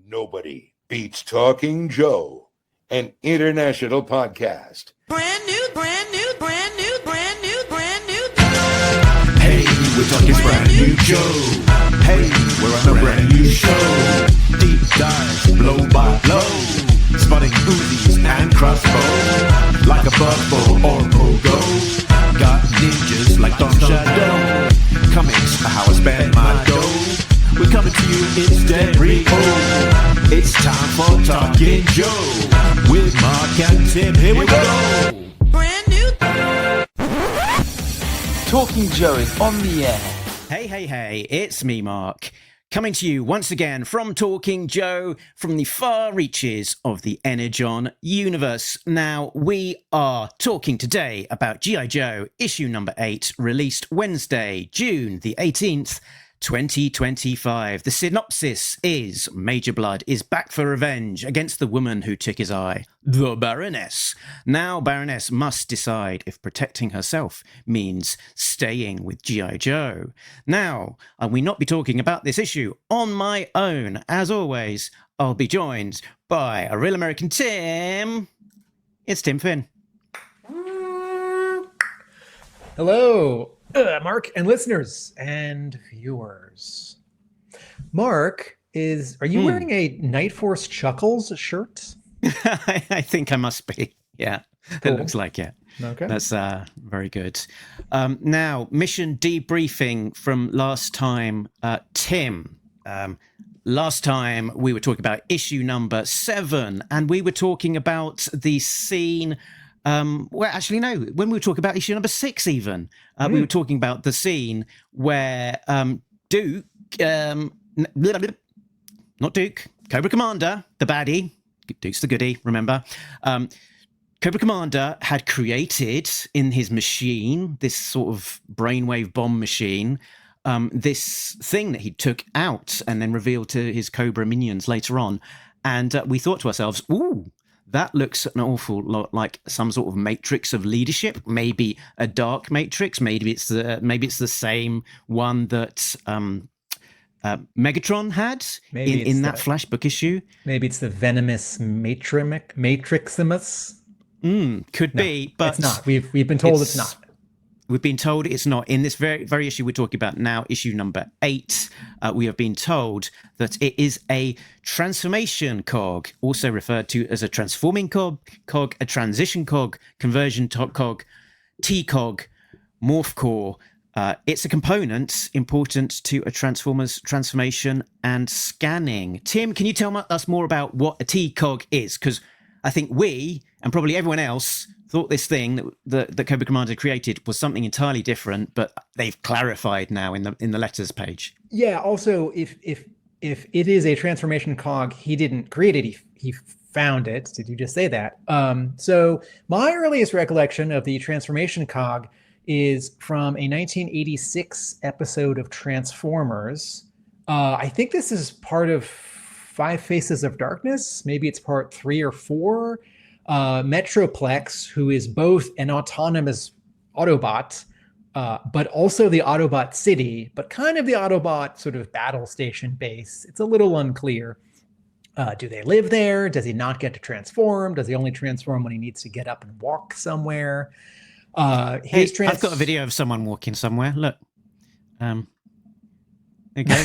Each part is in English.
Nobody beats Talking Joe, an international podcast. Brand new. Hey, we're talking brand new Joe. Hey, we're on a brand new show. Deep dive, blow by blow. Spotting Uzis and crossbow. Like a buzzbow or pogo. Got ninjas like Don Shadow. Comics are how I spend my dough. We're coming to you in stereo. It's time for Talking Joe. With Mark and Tim, here we go. Brand new. Talking Joe is on the air. Hey, it's me, Mark, coming to you once again from Talking Joe, from the far reaches of the Energon universe. Now, we are talking today about G.I. Joe, issue number 8, released Wednesday, June the 18th, 2025. The synopsis is Major Bludd is back for revenge against the woman who took his eye, the Baroness. Now Baroness must decide if protecting herself means staying with G.I. Joe. Now, I will not be talking about this issue on my own. As always, I'll be joined by a real American Tim. It's Tim Finn. Hello, Mark and listeners and viewers. Mark, are you wearing a Night Force Chuckles shirt? I think I must be. Yeah, Cool. It looks like it. Okay. That's very good. Now, mission debriefing from last time. Tim, last time we were talking about issue number 7, and we were talking about the scene. Well, actually, no. When we were talking about issue number 6, even we were talking about the scene where Duke, not Duke, Cobra Commander, the baddie, Duke's the goodie. Remember, Cobra Commander had created in his machine, this sort of brainwave bomb machine, this thing that he took out and then revealed to his Cobra minions later on, and we thought to ourselves, ooh. That looks an awful lot like some sort of matrix of leadership, maybe a dark matrix. Maybe it's the same one that Megatron had in that Flashbook issue. Maybe it's the venomous Matriximus. Could be, but it's not. We've been told it's not. We've been told it's not. In this very issue we're talking about now, issue number 8, we have been told that it is a transformation cog, also referred to as a transforming cog, a transition cog, conversion cog, T-cog, morph core. It's a component important to a transformer's transformation and scanning. Tim, can you tell us more about what a T-cog is? Because I think we, and probably everyone else, thought this thing that Cobra Commander created was something entirely different, but they've clarified now in the letters page. Yeah. Also, if it is a transformation cog, he didn't create it. He found it. Did you just say that? So my earliest recollection of the transformation cog is from a 1986 episode of Transformers. I think this is part of 5 Faces of Darkness. Maybe it's part 3 or 4. Metroplex, who is both an autonomous Autobot, but also the Autobot city, but kind of the Autobot sort of battle station base. It's a little unclear. Do they live there? Does he not get to transform? Does he only transform when he needs to get up and walk somewhere? I've got a video of someone walking somewhere. Look. There you go.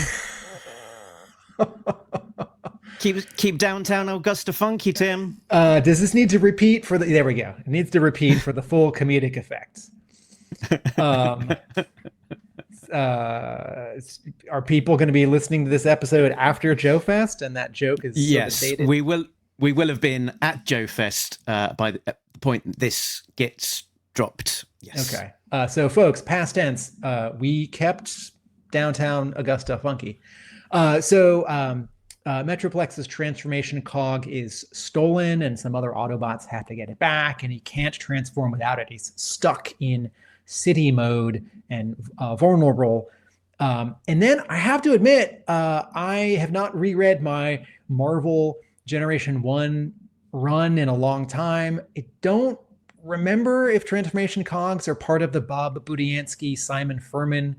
Keep downtown Augusta funky, Tim. Does this need to repeat for the... There we go. It needs to repeat for the full comedic effects. Are people going to be listening to this episode after Joe Fest? And that joke is dated? we will have been at Joe Fest by the point this gets dropped. Yes. Okay. So, folks, past tense. We kept downtown Augusta funky. Metroplex's transformation cog is stolen, and some other Autobots have to get it back, and he can't transform without it. He's stuck in city mode and vulnerable. And then I have to admit, I have not reread my Marvel Generation 1 run in a long time. I don't remember if transformation cogs are part of the Bob Budiansky, Simon Furman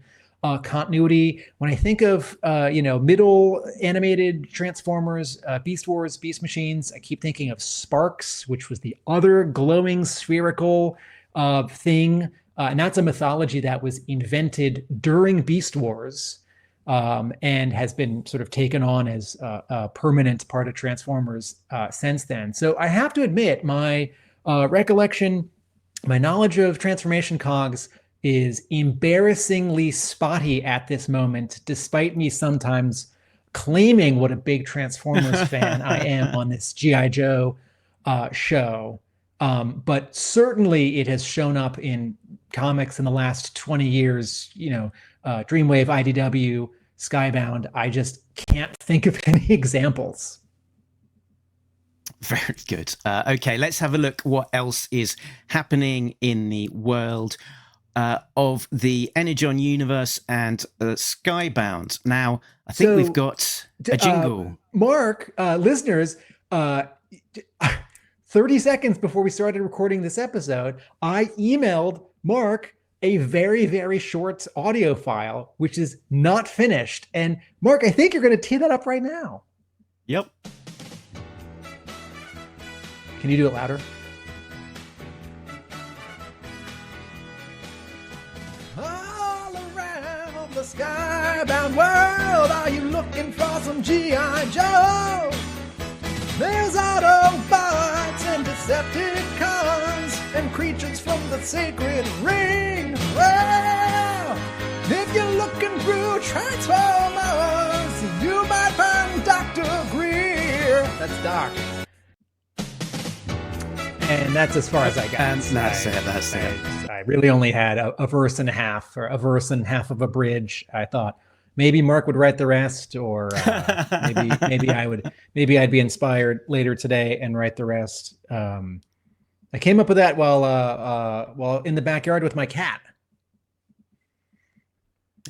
continuity. When I think of middle animated Transformers, Beast Wars, Beast Machines, I keep thinking of Sparks, which was the other glowing spherical thing, and that's a mythology that was invented during Beast Wars, and has been sort of taken on as a permanent part of Transformers since then. So I have to admit, my recollection, my knowledge of transformation cogs is embarrassingly spotty at this moment, despite me sometimes claiming what a big Transformers fan I am on this G.I. Joe show. But certainly it has shown up in comics in the last 20 years, Dreamwave, IDW, Skybound. I just can't think of any examples. Very good. Okay, let's have a look what else is happening in the world of the Energon universe and Skybound. Now, I think we've got a jingle. Mark, listeners, 30 seconds before we started recording this episode, I emailed Mark a very, very short audio file, which is not finished. And Mark, I think you're going to tee that up right now. Yep. Can you do it louder? All around the skybound world, are you looking for some G.I. Joe? There's Autobots and Decepticons and creatures from the sacred ring. Well, if you're looking through Transformers, you might find Dr. Greer. That's Doc. And that's as far as I got. And that's it. I really only had a verse and a half, or a verse and half of a bridge. I thought maybe Mark would write the rest, or maybe I'd be inspired later today and write the rest. I came up with that while in the backyard with my cat.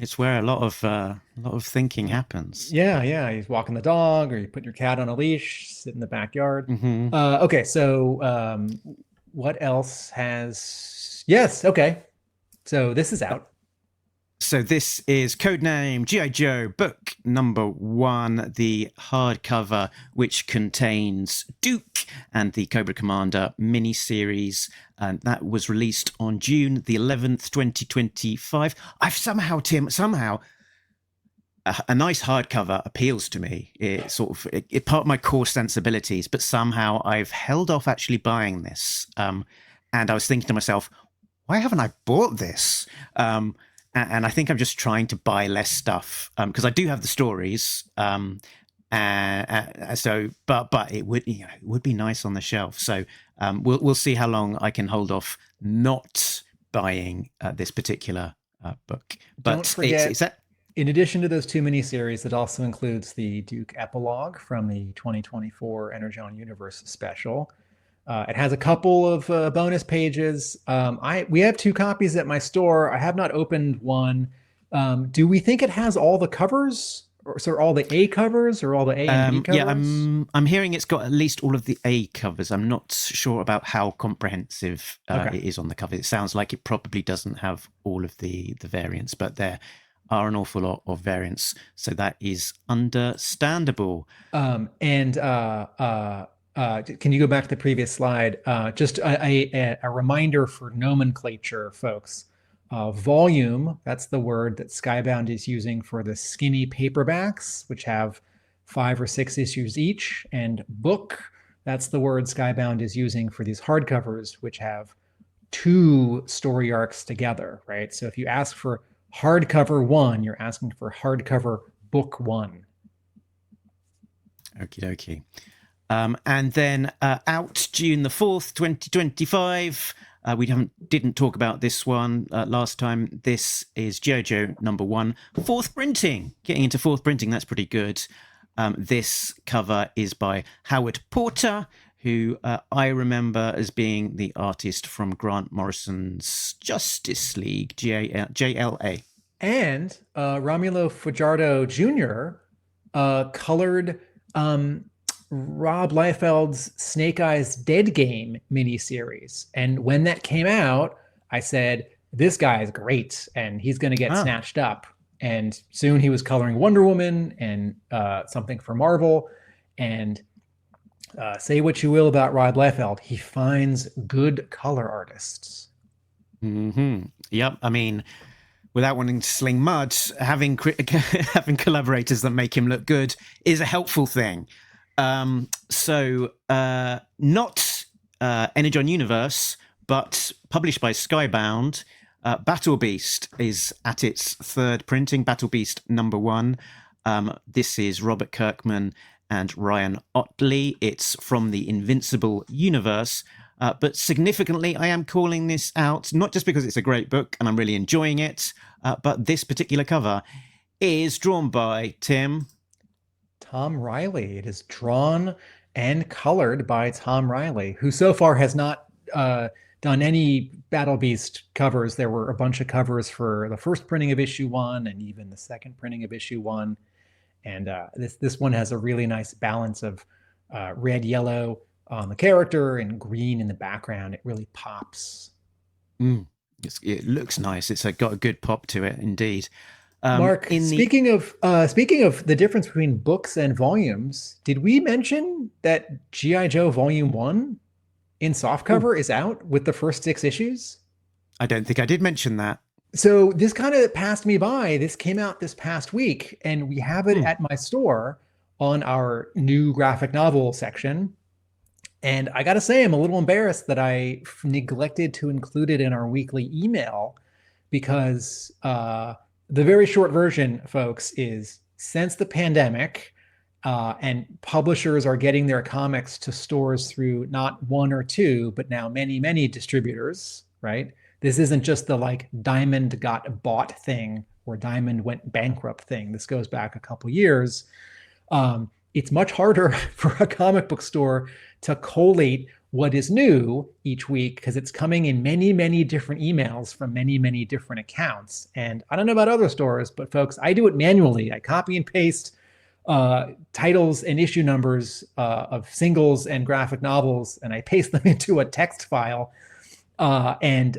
It's where a lot of thinking happens. Yeah. He's walking the dog, or you put your cat on a leash, sit in the backyard. Mm-hmm. Okay, so what else has? Yes, okay. So this is out. So this is codename G.I. Joe book number 1, the hardcover, which contains Duke and the Cobra Commander miniseries, and that was released on June the 11th, 2025. I've somehow a nice hardcover appeals to me. It's sort of part of my core sensibilities, but somehow I've held off actually buying this. And I was thinking to myself, why haven't I bought this? And I think I'm just trying to buy less stuff because I do have the stories. But it would be nice on the shelf. So we'll see how long I can hold off not buying this particular book. But don't forget, it's that. In addition to those 2 miniseries, it also includes the Duke epilogue from the 2024 Energon Universe special. It has a couple of bonus pages. We have 2 copies at my store. I have not opened one. Do we think it has all the covers, or so all the A covers, or all the A and B covers? Yeah, I'm hearing it's got at least all of the A covers. I'm not sure about how comprehensive it is on the cover. It sounds like it probably doesn't have all of the variants, but there are an awful lot of variants, so that is understandable. Can you go back to the previous slide? Just a reminder for nomenclature, folks. Volume, that's the word that Skybound is using for the skinny paperbacks, which have 5 or 6 issues each. And book, that's the word Skybound is using for these hardcovers, which have 2 story arcs together, right? So if you ask for hardcover 1, you're asking for hardcover book 1. Okie dokie. And then out June the 4th, 2025. We didn't talk about this one last time. This is G.I. Joe number 1, 4th printing. Getting into 4th printing, that's pretty good. This cover is by Howard Porter, who I remember as being the artist from Grant Morrison's Justice League, JLA. And Romulo Fajardo Jr. Colored Rob Liefeld's Snake Eyes Dead Game miniseries. And when that came out, I said, this guy is great and he's going to get snatched up. And soon he was coloring Wonder Woman and something for Marvel. And say what you will about Rob Liefeld, he finds good color artists. Yep. I mean, without wanting to sling mud, having having collaborators that make him look good is a helpful thing. Not Energon Universe, but published by Skybound. Battle Beast is at its third printing, Battle Beast #1. This is Robert Kirkman and Ryan Ottley. It's from the Invincible universe. But significantly, I am calling this out, not just because it's a great book and I'm really enjoying it, but this particular cover is drawn by Tim. Tom Reilly. It is drawn and colored by Tom Reilly, who so far has not done any Battle Beast covers. There were a bunch of covers for the first printing of issue 1 and even the second printing of issue 1. And this one has a really nice balance of red, yellow on the character and green in the background. It really pops. It looks nice. It's got a good pop to it, indeed. Mark, speaking of the difference between books and volumes, did we mention that G.I. Joe Volume 1 in softcover is out with the first 6 issues? I don't think I did mention that. So this kind of passed me by. This came out this past week, and we have it at my store on our new graphic novel section. And I got to say, I'm a little embarrassed that I neglected to include it in our weekly email, because the very short version, folks, is since the pandemic and publishers are getting their comics to stores through not 1 or 2, but now many, many distributors, right? This isn't just the like Diamond got bought thing or Diamond went bankrupt thing. This goes back a couple years. It's much harder for a comic book store to collate what is new each week because it's coming in many, many different emails from many, many different accounts. And I don't know about other stores, but folks, I do it manually. I copy and paste titles and issue numbers of singles and graphic novels, and I paste them into a text file. And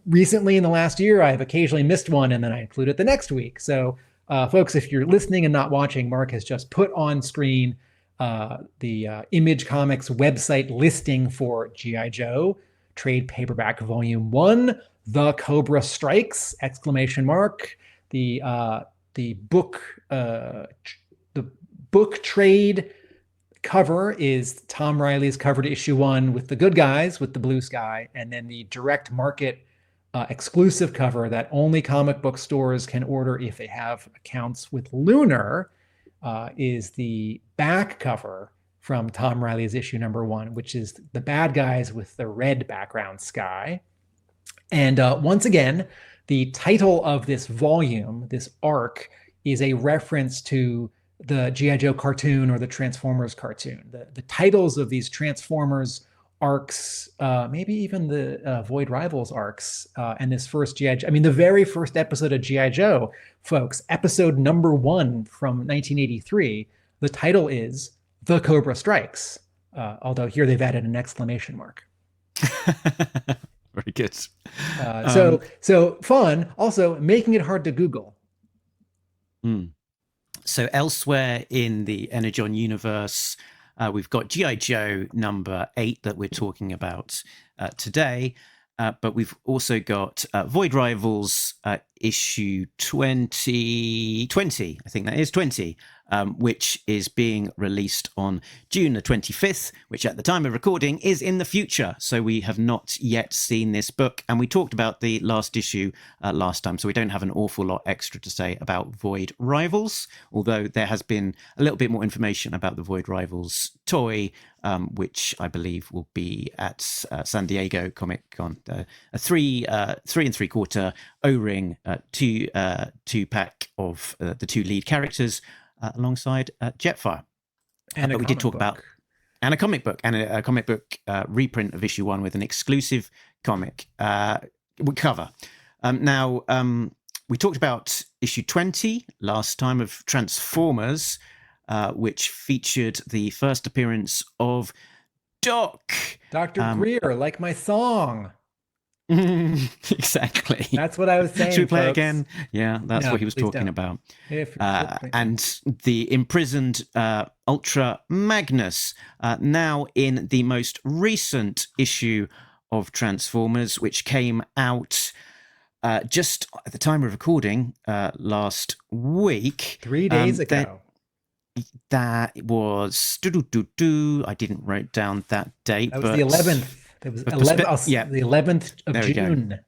recently in the last year, I've occasionally missed one, and then I include it the next week. So folks, if you're listening and not watching, Mark has just put on screen the Image Comics website listing for G.I. Joe trade paperback volume 1, The Cobra Strikes, ! The book trade cover is Tom Reilly's cover to issue 1 with the good guys with the blue sky, and then the direct market exclusive cover that only comic book stores can order if they have accounts with Lunar is the back cover from Tom Reilly's issue #1, which is the bad guys with the red background sky. And once again, the title of this volume, this arc, is a reference to the G.I. Joe cartoon or the Transformers cartoon. The titles of these Transformers arcs, maybe even the Void Rivals arcs, and this first G.I. Joe, I mean, the very first episode of G.I. Joe, folks, episode #1 from 1983, the title is The Cobra Strikes, although here they've added an exclamation mark. Very good. So fun, also making it hard to Google. So elsewhere in the Energon universe, we've got G.I. Joe #8 that we're talking about today, but we've also got Void Rivals issue 20, I think that is 20, which is being released on June the 25th, which at the time of recording is in the future. So we have not yet seen this book. And we talked about the last issue last time, so we don't have an awful lot extra to say about Void Rivals, although there has been a little bit more information about the Void Rivals toy, which I believe will be at San Diego Comic Con. A 3 3/4 O-ring, two pack of the 2 lead characters alongside Jetfire. And but we did talk about a comic book and a comic book reprint of issue 1 with an exclusive comic cover. Now, we talked about issue 20 last time of Transformers, which featured the first appearance of Doc. Dr. Greer, like my song. Exactly. That's what I was saying. Should we play folks. again? Yeah, that's No, what he was please talking don't. about. If you're And the imprisoned Ultra Magnus, now in the most recent issue of Transformers, which came out just at the time of recording last week. 3 days ago. That was I didn't write down that date. That was but the 11th. It was 11th. yeah, the 11th of there we go. June.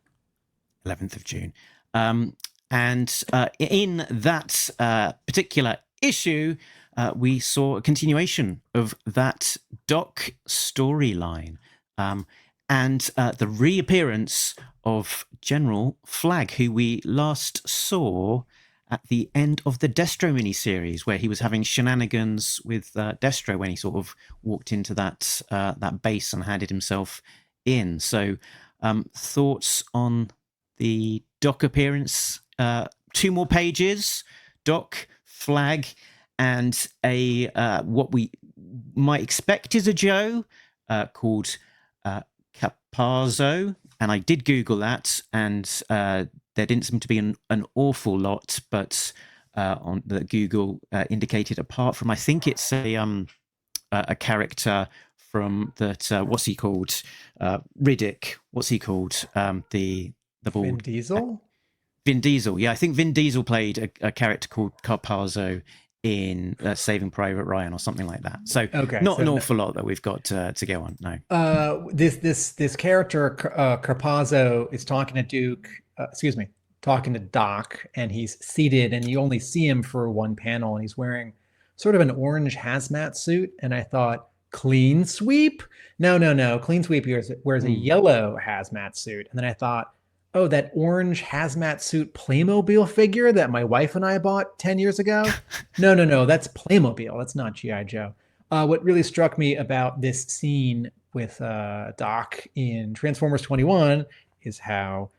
11th of June. And in that particular issue, we saw a continuation of that Doc storyline and the reappearance of General Flag, who we last saw at the end of the Destro miniseries, where he was having shenanigans with Destro when he sort of walked into that base and handed himself in. So thoughts on the Doc appearance? 2 more pages, Doc, Flag, and a what we might expect is a Joe called Capazzo. And I did Google that, and there didn't seem to be an awful lot, but on the Google indicated, apart from, I think it's a character from that. What's he called? Riddick. What's he called? The bald Vin Diesel. Vin Diesel. Yeah, I think Vin Diesel played a character called Carpazzo in Saving Private Ryan or something like that. So not an awful lot that we've got to go on. No. This character Carpazzo is talking to talking to Doc, and he's seated, and you only see him for one panel, and he's wearing sort of an orange hazmat suit. And I thought, Clean Sweep? No. Clean Sweep wears a yellow hazmat suit. And then I thought, oh, that orange hazmat suit Playmobil figure that my wife and I bought 10 years ago? No, that's Playmobil. That's not G.I. Joe. What really struck me about this scene with Doc in Transformers 21 is how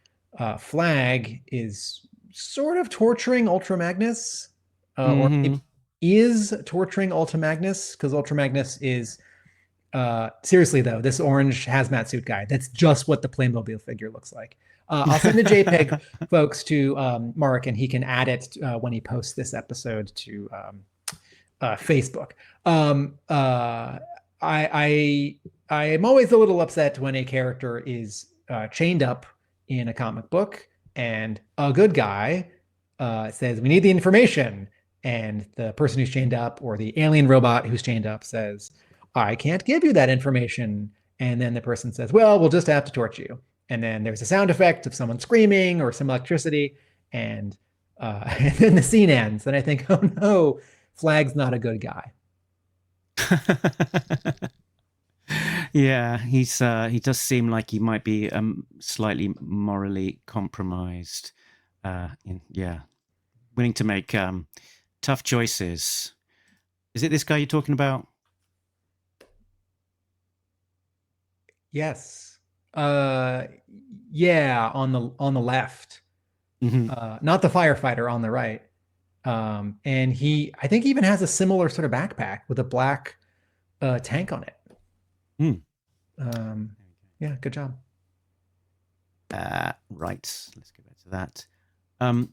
Flag is sort of torturing Ultra Magnus, or is torturing Ultra Magnus, because Ultra Magnus is, seriously though, this orange hazmat suit guy, that's just what the Playmobil figure looks like. I'll send the JPEG, folks, to Mark, and he can add it when he posts this episode to Facebook. I am always a little upset when a character is chained up in a comic book, and a good guy says, "We need the information," and the person who's chained up, or the alien robot who's chained up, says, "I can't give you that information," and then the person says, "Well, we'll just have to torture you." And then there's a sound effect of someone screaming or some electricity, and then the scene ends. And I think, oh no, Flag's not a good guy. Yeah, he does seem like he might be slightly morally compromised. Willing to make tough choices. Is it this guy you're talking about? Yes. Yeah, on the left. Not the firefighter, on the right. And I think he even has a similar sort of backpack with a black tank on it. Yeah, good job. Right, let's go back to that. And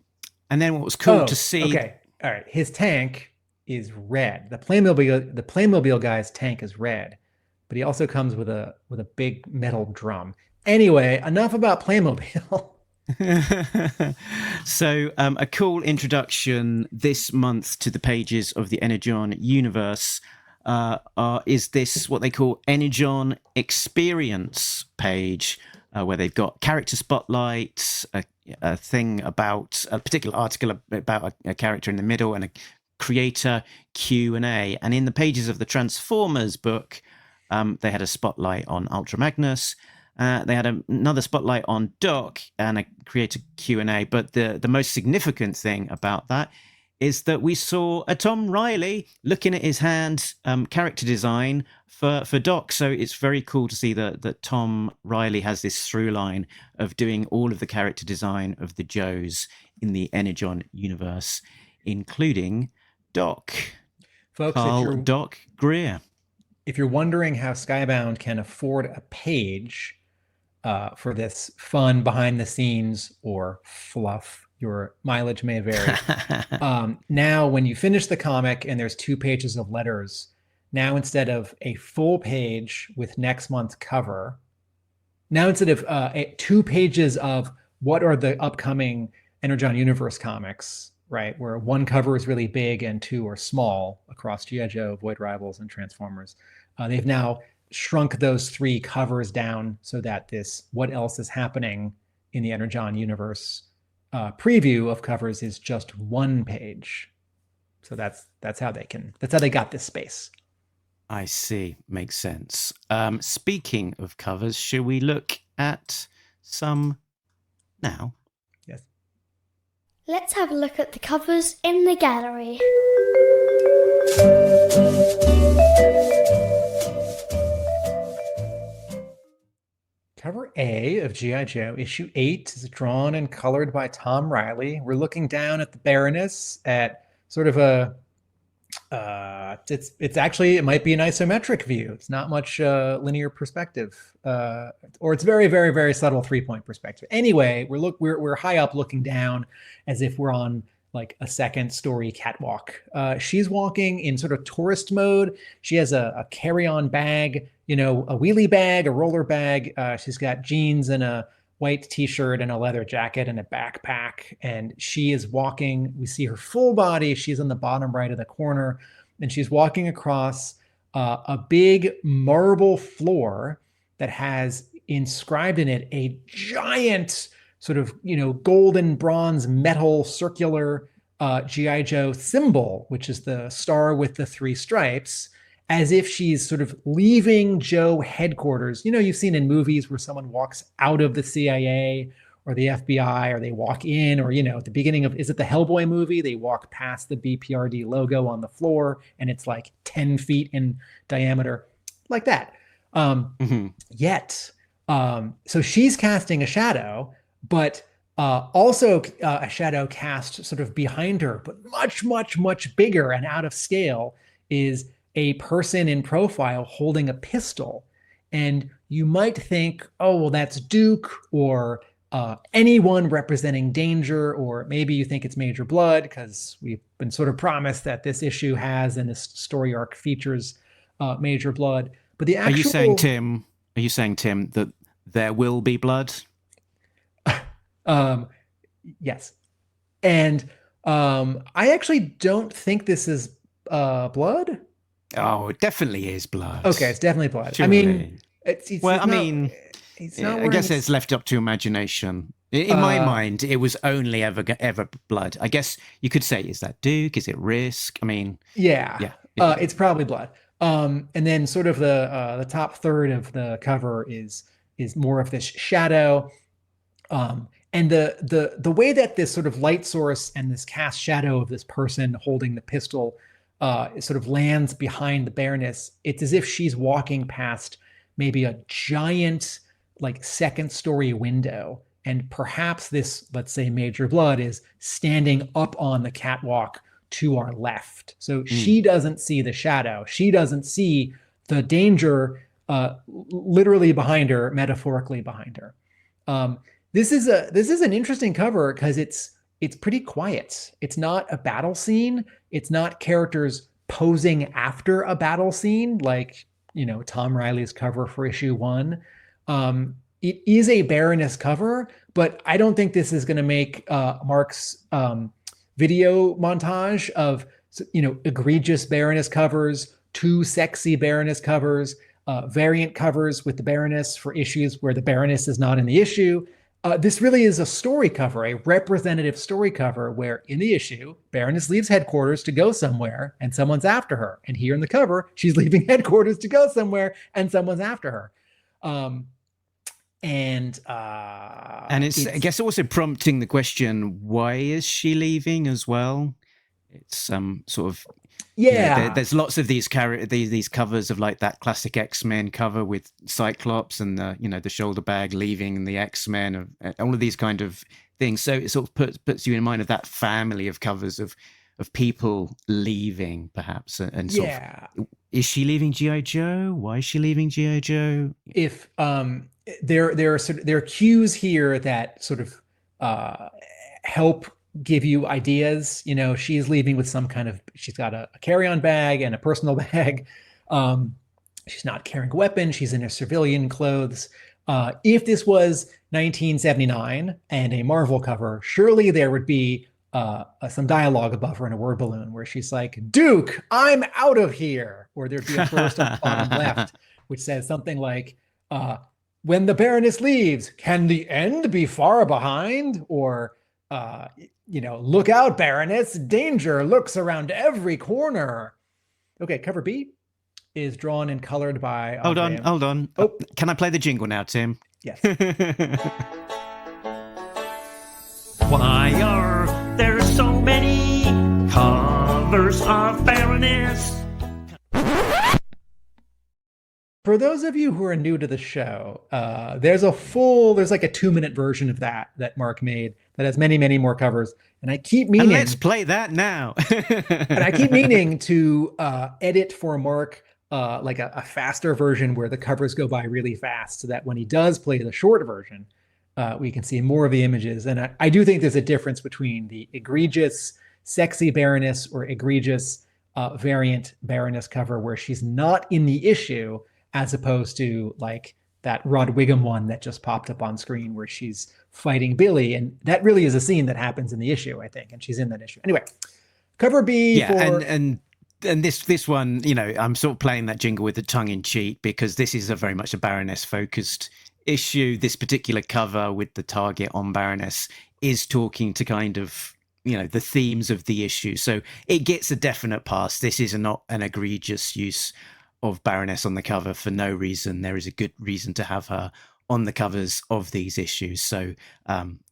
then what was cool to see. Okay, all right. His tank is red. The Playmobil guy's tank is red, but he also comes with a big metal drum. Anyway, enough about Playmobil. So a cool introduction this month to the pages of the Energon universe is this what they call Energon Experience page, where they've got character spotlights, a thing about a particular article about a character in the middle, and a creator Q&A. And in the pages of the Transformers book, they had a spotlight on Ultra Magnus. They had another spotlight on Doc and a creator Q&A. But the most significant thing about that is that we saw a Tom Reilly looking at his hand character design for Doc. So it's very cool to see that Tom Reilly has this through line of doing all of the character design of the Joes in the Energon universe, including Doc. Folks, Carl Doc Greer. If you're wondering how Skybound can afford a page, for this fun behind the scenes or fluff. Your mileage may vary. Now, when you finish the comic and there's 2 pages of letters, now instead of a full page with next month's cover, now instead of 2 pages of what are the upcoming Energon Universe comics, right, where 1 cover is really big and 2 are small across G.I. Joe, Void Rivals, and Transformers, they've now shrunk those 3 covers down so that this what else is happening in the Energon Universe preview of covers is just 1 page. So that's how they got this space. I see. Makes sense. Speaking of covers, should we look at some now? Yes. Let's have a look at the covers in the gallery. Cover A of G.I. Joe, issue 8, is drawn and colored by Tom Reilly. We're looking down at the Baroness at sort of a it's actually, it might be an isometric view. It's not much linear perspective, or it's very, very, very subtle 3-point perspective. Anyway, we're high up looking down as if we're on like a 2nd story catwalk. She's walking in sort of tourist mode. She has a carry-on bag, a wheelie bag, a roller bag. She's got jeans and a white t-shirt and a leather jacket and a backpack. And she is walking. We see her full body. She's on the bottom right of the corner. And she's walking across a big marble floor that has inscribed in it a giant sort of, golden bronze metal circular G.I. Joe symbol, which is the star with the 3 stripes, as if she's sort of leaving Joe headquarters. You've seen in movies where someone walks out of the CIA or the FBI, or they walk in, or, at the beginning of, is it the Hellboy movie? They walk past the BPRD logo on the floor and it's like 10 feet in diameter, like that. Yet, so she's casting a shadow, but also a shadow cast sort of behind her, but much, much, much bigger and out of scale, is a person in profile holding a pistol. And you might think, oh, well, that's Duke, or anyone representing danger, or maybe you think it's Major Bludd, because we've been sort of promised that this issue has, and this story arc features Major Bludd. But the actual... Are you saying, Tim, that there will be blood? Yes. And I actually don't think this is blood. Oh, it definitely is blood. Okay, it's definitely blood. Surely. I mean, I guess it's left up to imagination. In my mind, it was only ever blood. I guess you could say, is that Duke? Is it Risk? I mean, yeah. It's probably blood. And then sort of the top third of the cover is more of this shadow. And the way that this sort of light source and this cast shadow of this person holding the pistol sort of lands behind the Baroness, it's as if she's walking past maybe a giant, like, 2nd story window. And perhaps this, let's say Major Bludd, is standing up on the catwalk to our left. So she doesn't see the shadow. She doesn't see the danger literally behind her, metaphorically behind her. This is an interesting cover because it's pretty quiet. It's not a battle scene. It's not characters posing after a battle scene like, Tom Reilly's cover for issue 1. It is a Baroness cover, but I don't think this is going to make Mark's video montage of, egregious Baroness covers, too sexy Baroness covers, variant covers with the Baroness for issues where the Baroness is not in the issue. This really is a story cover, a representative story cover, where in the issue, Baroness leaves headquarters to go somewhere and someone's after her. And here in the cover, she's leaving headquarters to go somewhere and someone's after her. And it's, I guess, also prompting the question, why is she leaving as well? It's sort of... Yeah, there's lots of these covers of like that classic X-Men cover with Cyclops and the shoulder bag leaving the X-Men, all of these kind of things. So it sort of puts you in mind of that family of covers of people leaving, perhaps, and sort of, is she leaving G.I. Joe? Why is she leaving G.I. Joe? If there are cues here that sort of help give you ideas. You know, she's leaving with she's got a carry-on bag and a personal bag. She's not carrying a weapon. She's in her civilian clothes. If this was 1979 and a Marvel cover, surely there would be some dialogue above her in a word balloon where she's like, "Duke, I'm out of here," or there'd be a burst on the bottom left which says something like, "When the Baroness leaves, can the end be far behind?" Or "Look out, Baroness, danger lurks around every corner." Okay, cover B is drawn and colored by Andrea. Hold on. Oh. Can I play the jingle now, Tim? Yes. Why are there so many covers of Baroness? For those of you who are new to the show, there's like a 2-minute version of that Mark made that has many, many more covers. And I keep meaning... And let's play that now. And I keep meaning to edit for Mark like a faster version where the covers go by really fast so that when he does play the short version, we can see more of the images. And I do think there's a difference between the egregious, sexy Baroness or egregious variant Baroness cover where she's not in the issue, as opposed to like that Rod Wiggum one that just popped up on screen where she's fighting Billy. And that really is a scene that happens in the issue, I think. And she's in that issue. Anyway, cover B for... And this one, I'm sort of playing that jingle with the tongue in cheek because this is very much a Baroness focused issue. This particular cover with the target on Baroness is talking to kind of, the themes of the issue. So it gets a definite pass. This is not an egregious use of Baroness on the cover for no reason. There is a good reason to have her on the covers of these issues. So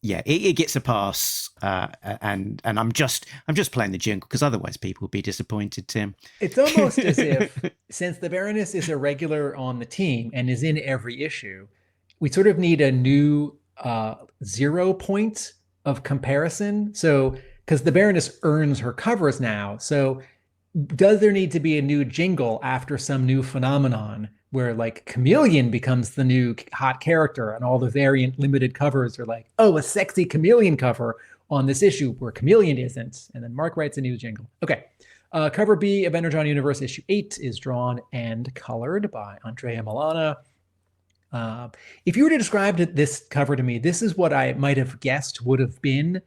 it gets a pass, and I'm just playing the jingle because otherwise people will be disappointed, Tim. It's almost as if, since the Baroness is a regular on the team and is in every issue, we sort of need a new 0 point of comparison. So because the Baroness earns her covers now, so does there need to be a new jingle after some new phenomenon where like Chameleon becomes the new hot character and all the variant limited covers are like, oh, a sexy Chameleon cover on this issue where Chameleon isn't. And then Mark writes a new jingle. Okay. Cover B of Energon Universe issue 8 is drawn and colored by Andrea Milana. If you were to describe this cover to me, this is what I might have guessed would have been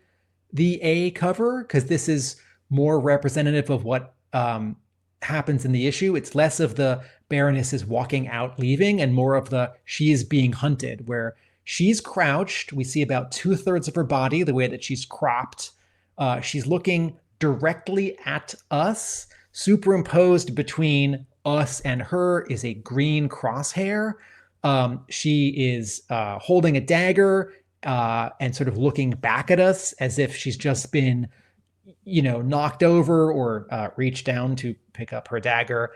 the A cover, because this is more representative of what happens in the issue. It's less of the Baroness is walking out leaving and more of the she is being hunted, where she's crouched. We see about 2/3 of her body, the way that she's cropped. She's looking directly at us. Superimposed between us and her is a green crosshair. She is holding a dagger and sort of looking back at us as if she's just been knocked over or reached down to pick up her dagger.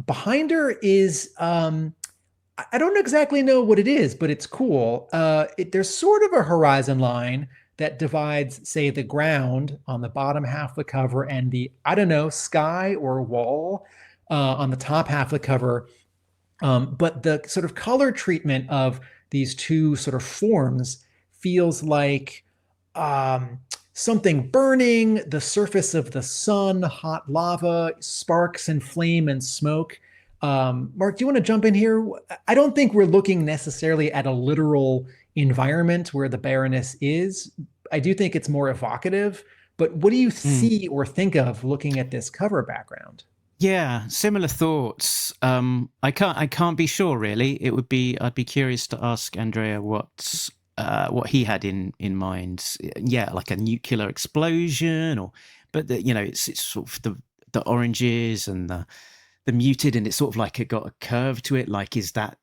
Behind her is, I don't exactly know what it is, but it's cool. There's sort of a horizon line that divides, say, the ground on the bottom half of the cover and the, sky or wall on the top half of the cover. But the sort of color treatment of these two sort of forms feels like something burning, the surface of the sun, hot lava, sparks and flame and smoke. Mark, do you want to jump in here? I don't think we're looking necessarily at a literal environment where the Baroness is. I do think it's more evocative, but what do you see or think of looking at this cover background? Yeah, similar thoughts. I can't be sure really. I'd be curious to ask Andrea what he had in mind. Yeah, like a nuclear explosion, it's sort of the oranges and the muted, and it's sort of like it got a curve to it. Like, is that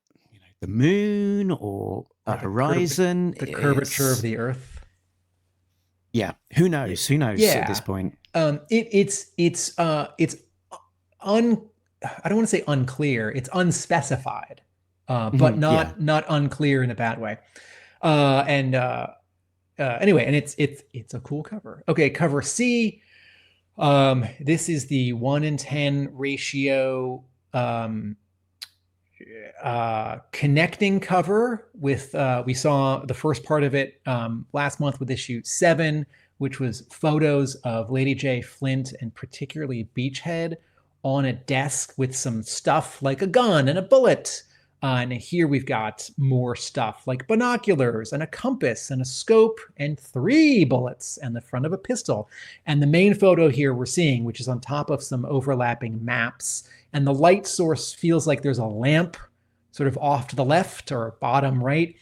the moon or a horizon? The curvature of the Earth. Yeah, who knows? Who knows at this point? It's I don't want to say unclear. It's unspecified, but not unclear in a bad way. Anyway, and it's a cool cover. Okay, cover C. This is the 1:10 ratio connecting cover with, we saw the first part of it last month with issue 7, which was photos of Lady J. Flint and particularly Beachhead on a desk with some stuff like a gun and a bullet. And here we've got more stuff like binoculars and a compass and a scope and 3 bullets and the front of a pistol. And the main photo here we're seeing, which is on top of some overlapping maps. And the light source feels like there's a lamp sort of off to the left or bottom right.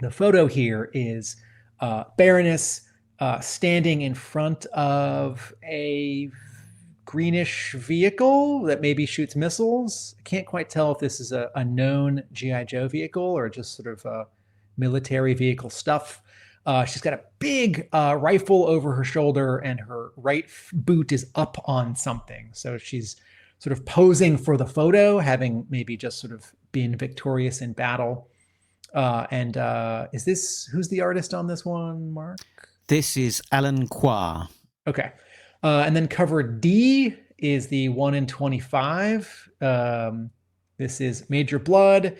The photo here is Baroness standing in front of a greenish vehicle that maybe shoots missiles. I can't quite tell if this is a known G.I. Joe vehicle or just sort of military vehicle stuff. She's got a big rifle over her shoulder and her right boot is up on something. So she's sort of posing for the photo, having maybe just sort of been victorious in battle. Who's the artist on this one, Mark? This is Alan Quah. Okay. And then cover D is the 1 in 25. This is Major Bludd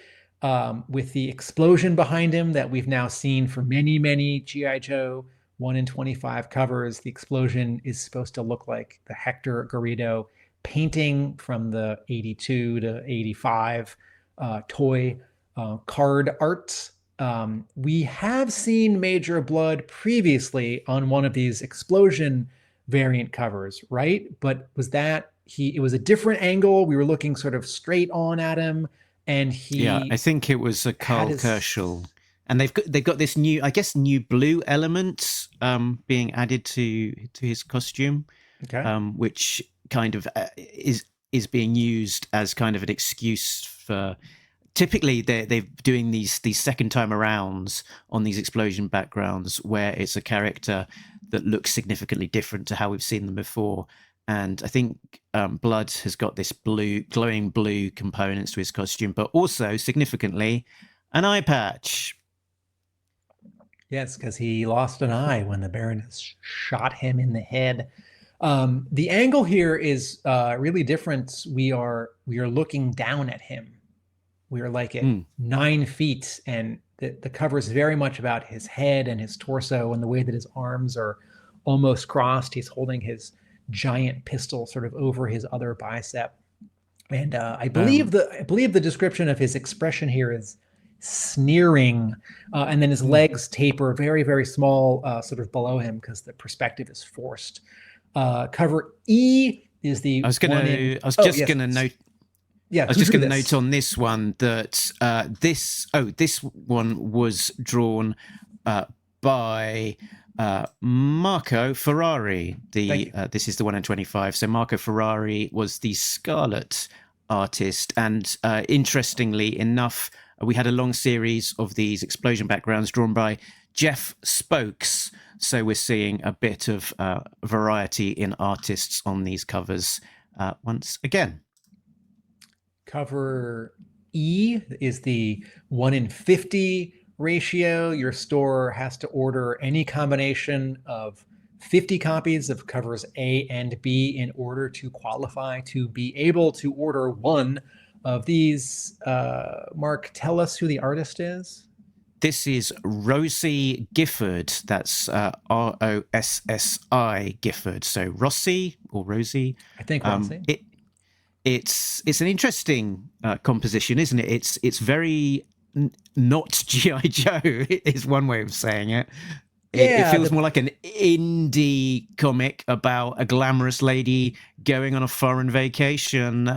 with the explosion behind him that we've now seen for many, many G.I. Joe 1 in 25 covers. The explosion is supposed to look like the Hector Garrido painting from the 82 to 85 toy card art. We have seen Major Bludd previously on one of these explosion variant covers, right? But was that it was a different angle? We were looking sort of straight on at him, and I think it was a Carl Kerschel, and they've got this new, I guess, new blue element being added to his costume, which kind of is being used as kind of an excuse for. Typically, they're doing these second time arounds on these explosion backgrounds where it's a character that looks significantly different to how we've seen them before. And I think Bludd has got this glowing blue components to his costume, but also significantly an eye patch. Yes, because he lost an eye when the Baroness shot him in the head. The angle here is really different. We are looking down at him. We are like at 9 feet, and the cover is very much about his head and his torso and the way that his arms are almost crossed. He's holding his giant pistol sort of over his other bicep. And I believe the description of his expression here is sneering, and then his legs taper very, very small sort of below him because the perspective is forced. Cover E is the I was just going to note on this one that this one was drawn by Marco Ferrari. This is the 1 in 25. So Marco Ferrari was the Scarlet artist, and interestingly enough, we had a long series of these explosion backgrounds drawn by Jeff Spokes. So we're seeing a bit of variety in artists on these covers once again. Cover E is the 1 in 50 ratio. Your store has to order any combination of 50 copies of covers A and B in order to qualify to be able to order one of these. Mark, tell us who the artist is. This is Rossi Gifford. That's Rossi Gifford. So Rossi or Rosie. I think Rossi. It's an interesting composition, isn't it? It's very not G.I. Joe is one way of saying it. It feels more like an indie comic about a glamorous lady going on a foreign vacation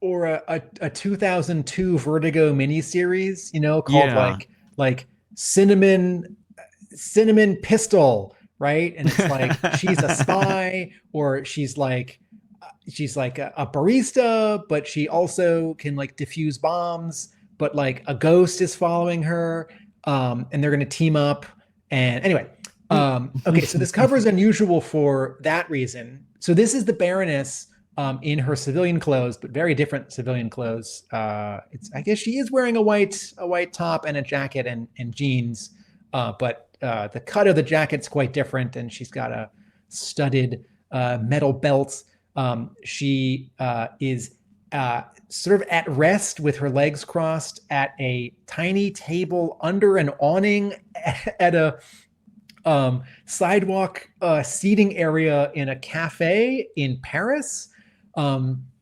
or a 2002 Vertigo miniseries, called like Cinnamon Pistol, right? And it's like she's a spy, or she's like a barista, but she also can like defuse bombs, but like a ghost is following her, and they're going to team up. And anyway, okay, so this cover is unusual for that reason. So this is the Baroness in her civilian clothes, but very different civilian clothes. I guess she is wearing a white top and a jacket and jeans, but the cut of the jacket's quite different, and she's got a studded metal belt. She is sort of at rest with her legs crossed at a tiny table under an awning at a sidewalk seating area in a cafe in Paris.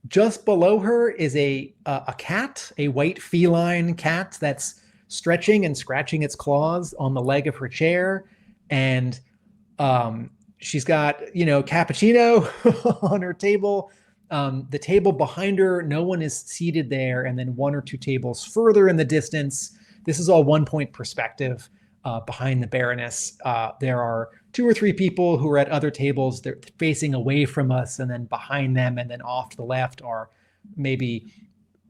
Just below her is a cat, a white feline cat that's stretching and scratching its claws on the leg of her chair. And she's got, cappuccino on her table. The table behind her, no one is seated there. And then one or two tables further in the distance, this is all 1 point perspective behind the Baroness. There are 2 or 3 people who are at other tables. They're facing away from us. And then behind them and then off to the left are maybe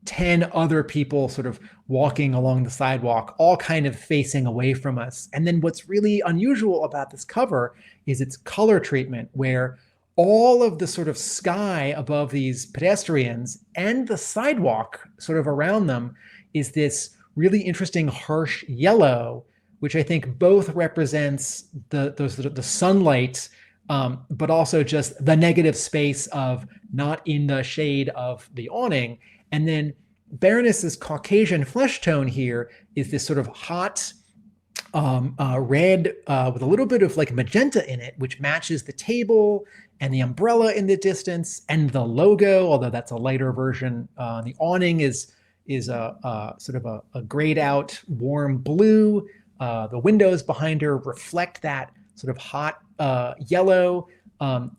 10 other people sort of walking along the sidewalk, all kind of facing away from us. And then what's really unusual about this cover is its color treatment, where all of the sort of sky above these pedestrians and the sidewalk sort of around them is this really interesting harsh yellow, which I think both represents the sunlight, but also just the negative space of not in the shade of the awning. And then Baroness's Caucasian flesh tone here is this sort of hot red with a little bit of like magenta in it, which matches the table and the umbrella in the distance and the logo, although that's a lighter version. The awning is a sort of a grayed out warm blue. The windows behind her reflect that sort of hot yellow.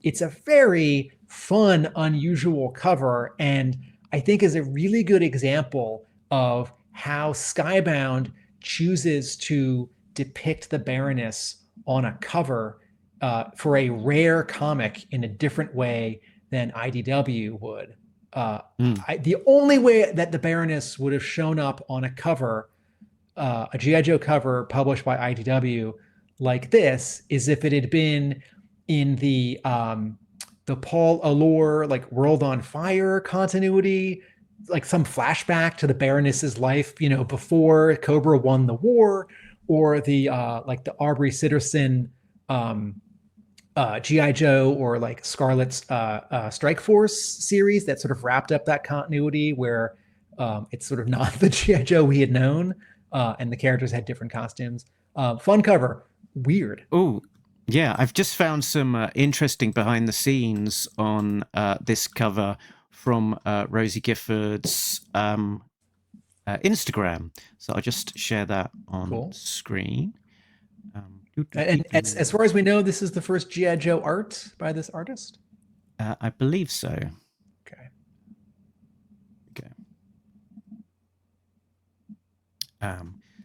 It's a very fun, unusual cover, and I think is a really good example of how Skybound chooses to depict the Baroness on a cover for a rare comic in a different way than IDW would. The only way that the Baroness would have shown up on a cover, a G.I. Joe cover published by IDW like this, is if it had been in the Paul Allure, like World on Fire continuity, like some flashback to the Baroness's life, before Cobra won the war, or the like the Aubrey Sitterson G.I. Joe or like Scarlet's Strike Force series that sort of wrapped up that continuity where it's sort of not the G.I. Joe we had known, and the characters had different costumes. Fun cover. Weird. Oh, yeah. I've just found some interesting behind the scenes on this cover from Rosie Gifford's Instagram. So I'll just share that on screen. And as far as we know, this is the first G.I. Joe art by this artist? I believe so. Okay.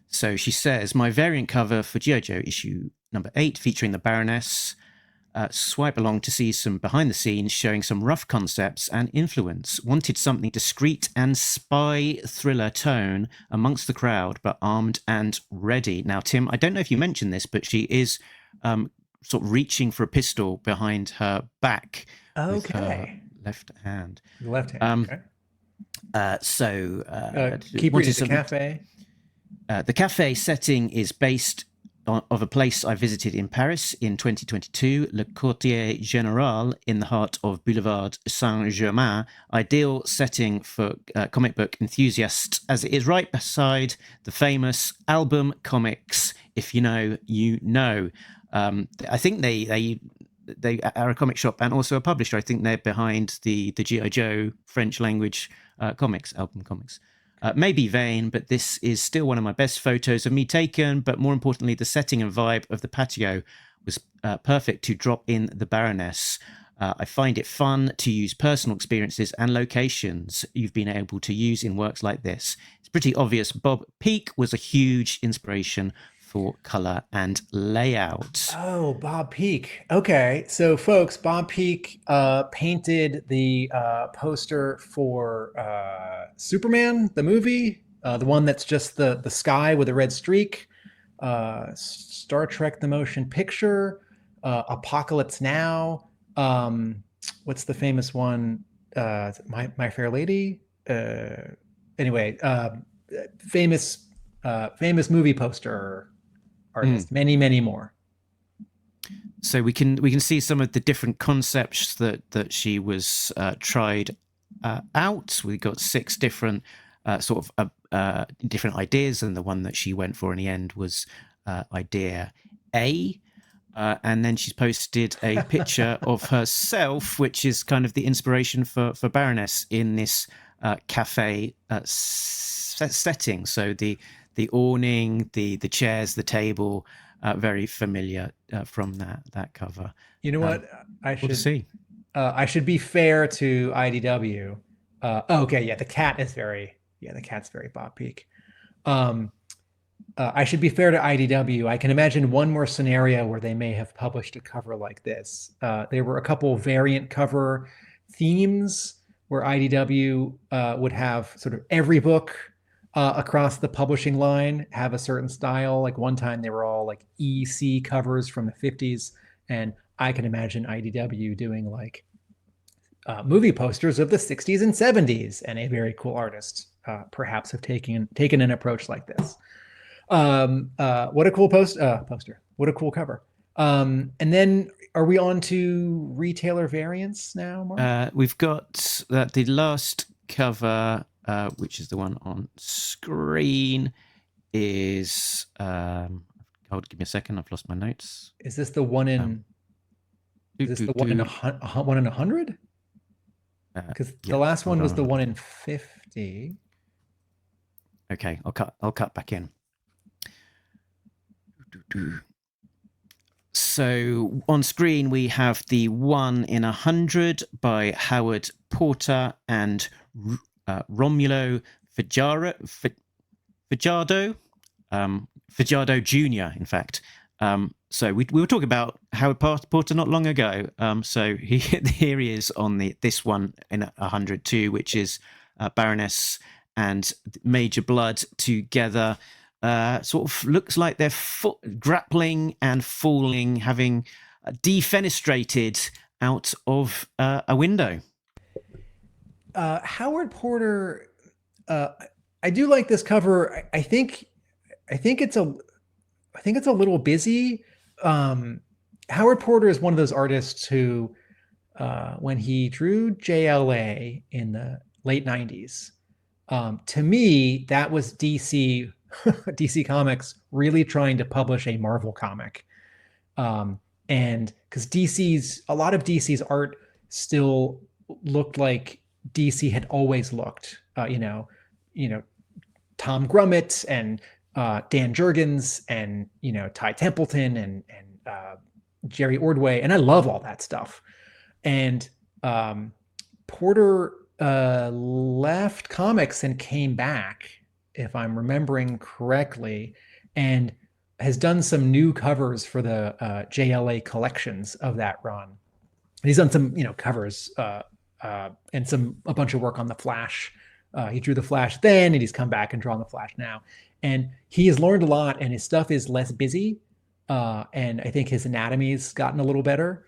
So she says, my variant cover for G.I. Joe issue number 8 featuring the Baroness. Swipe along to see some behind the scenes showing some rough concepts and influence. Wanted something discreet and spy thriller tone amongst the crowd, but armed and ready. Now, Tim, I don't know if you mentioned this, but she is sort of reaching for a pistol behind her back with her left hand. The left hand. Keep reading the cafe. The cafe setting is based of a place I visited in Paris in 2022, Le Quartier Général, in the heart of Boulevard Saint-Germain. Ideal setting for comic book enthusiasts, as it is right beside the famous Album Comics. If you know, you know. I think they are a comic shop and also a publisher. I think they're behind the G.I. Joe French language comics, Album Comics. Maybe vain, but this is still one of my best photos of me taken. But more importantly, the setting and vibe of the patio was perfect to drop in the Baroness. I find it fun to use personal experiences and locations you've been able to use in works like this. It's pretty obvious Bob Peak was a huge inspiration for color and layout. Oh, Bob Peak. Okay. So folks, Bob Peak painted the poster for Superman, the movie, the one that's just the sky with a red streak, Star Trek, the motion picture, Apocalypse Now. What's the famous one? My Fair Lady. Anyway, famous movie poster artist. Many more. So we can see some of the different concepts that she was tried out. We got 6 different different ideas, and the one that she went for in the end was idea A. And then she's posted a picture of herself, which is kind of the inspiration for Baroness in this cafe setting. So the awning, the chairs, the table, very familiar from that cover. You know what? I should be fair to IDW. Okay, yeah, the cat's very Bob Peak. I should be fair to IDW. I can imagine one more scenario where they may have published a cover like this. There were a couple variant cover themes where IDW would have sort of every book across the publishing line have a certain style. Like one time they were all like EC covers from the 50s. And I can imagine IDW doing like movie posters of the 60s and 70s, and a very cool artist perhaps have taken an approach like this. What a cool poster. What a cool cover. And then are we on to retailer variants now, Mark? We've got the last cover, which is the one on screen, is give me a second, I've lost my notes. Is this the one in one in 100? Because the last one was the one in 50. Okay, I'll cut back in. So on screen we have the 1 in 100 by Howard Porter and Romulo Fajardo Jr. in fact. So we were talking about Howard Porter not long ago. So here he is on this one in 102, which is Baroness and Major Bludd together. Sort of looks like they're grappling and falling, having defenestrated out of a window. Howard Porter, I do like this cover. I think it's a little busy. Howard Porter is one of those artists who, when he drew JLA in the late 90s, to me, that was DC Comics really trying to publish a Marvel comic. And because a lot of DC's art still looked like DC had always looked, Tom Grummett and Dan Jurgens and, Ty Templeton and Jerry Ordway. And I love all that stuff. And Porter left comics and came back, if I'm remembering correctly, and has done some new covers for the JLA collections of that run. And he's done some, covers and a bunch of work on the Flash. He drew the Flash then, and he's come back and drawn the Flash now. And he has learned a lot, and his stuff is less busy. And I think his anatomy's gotten a little better.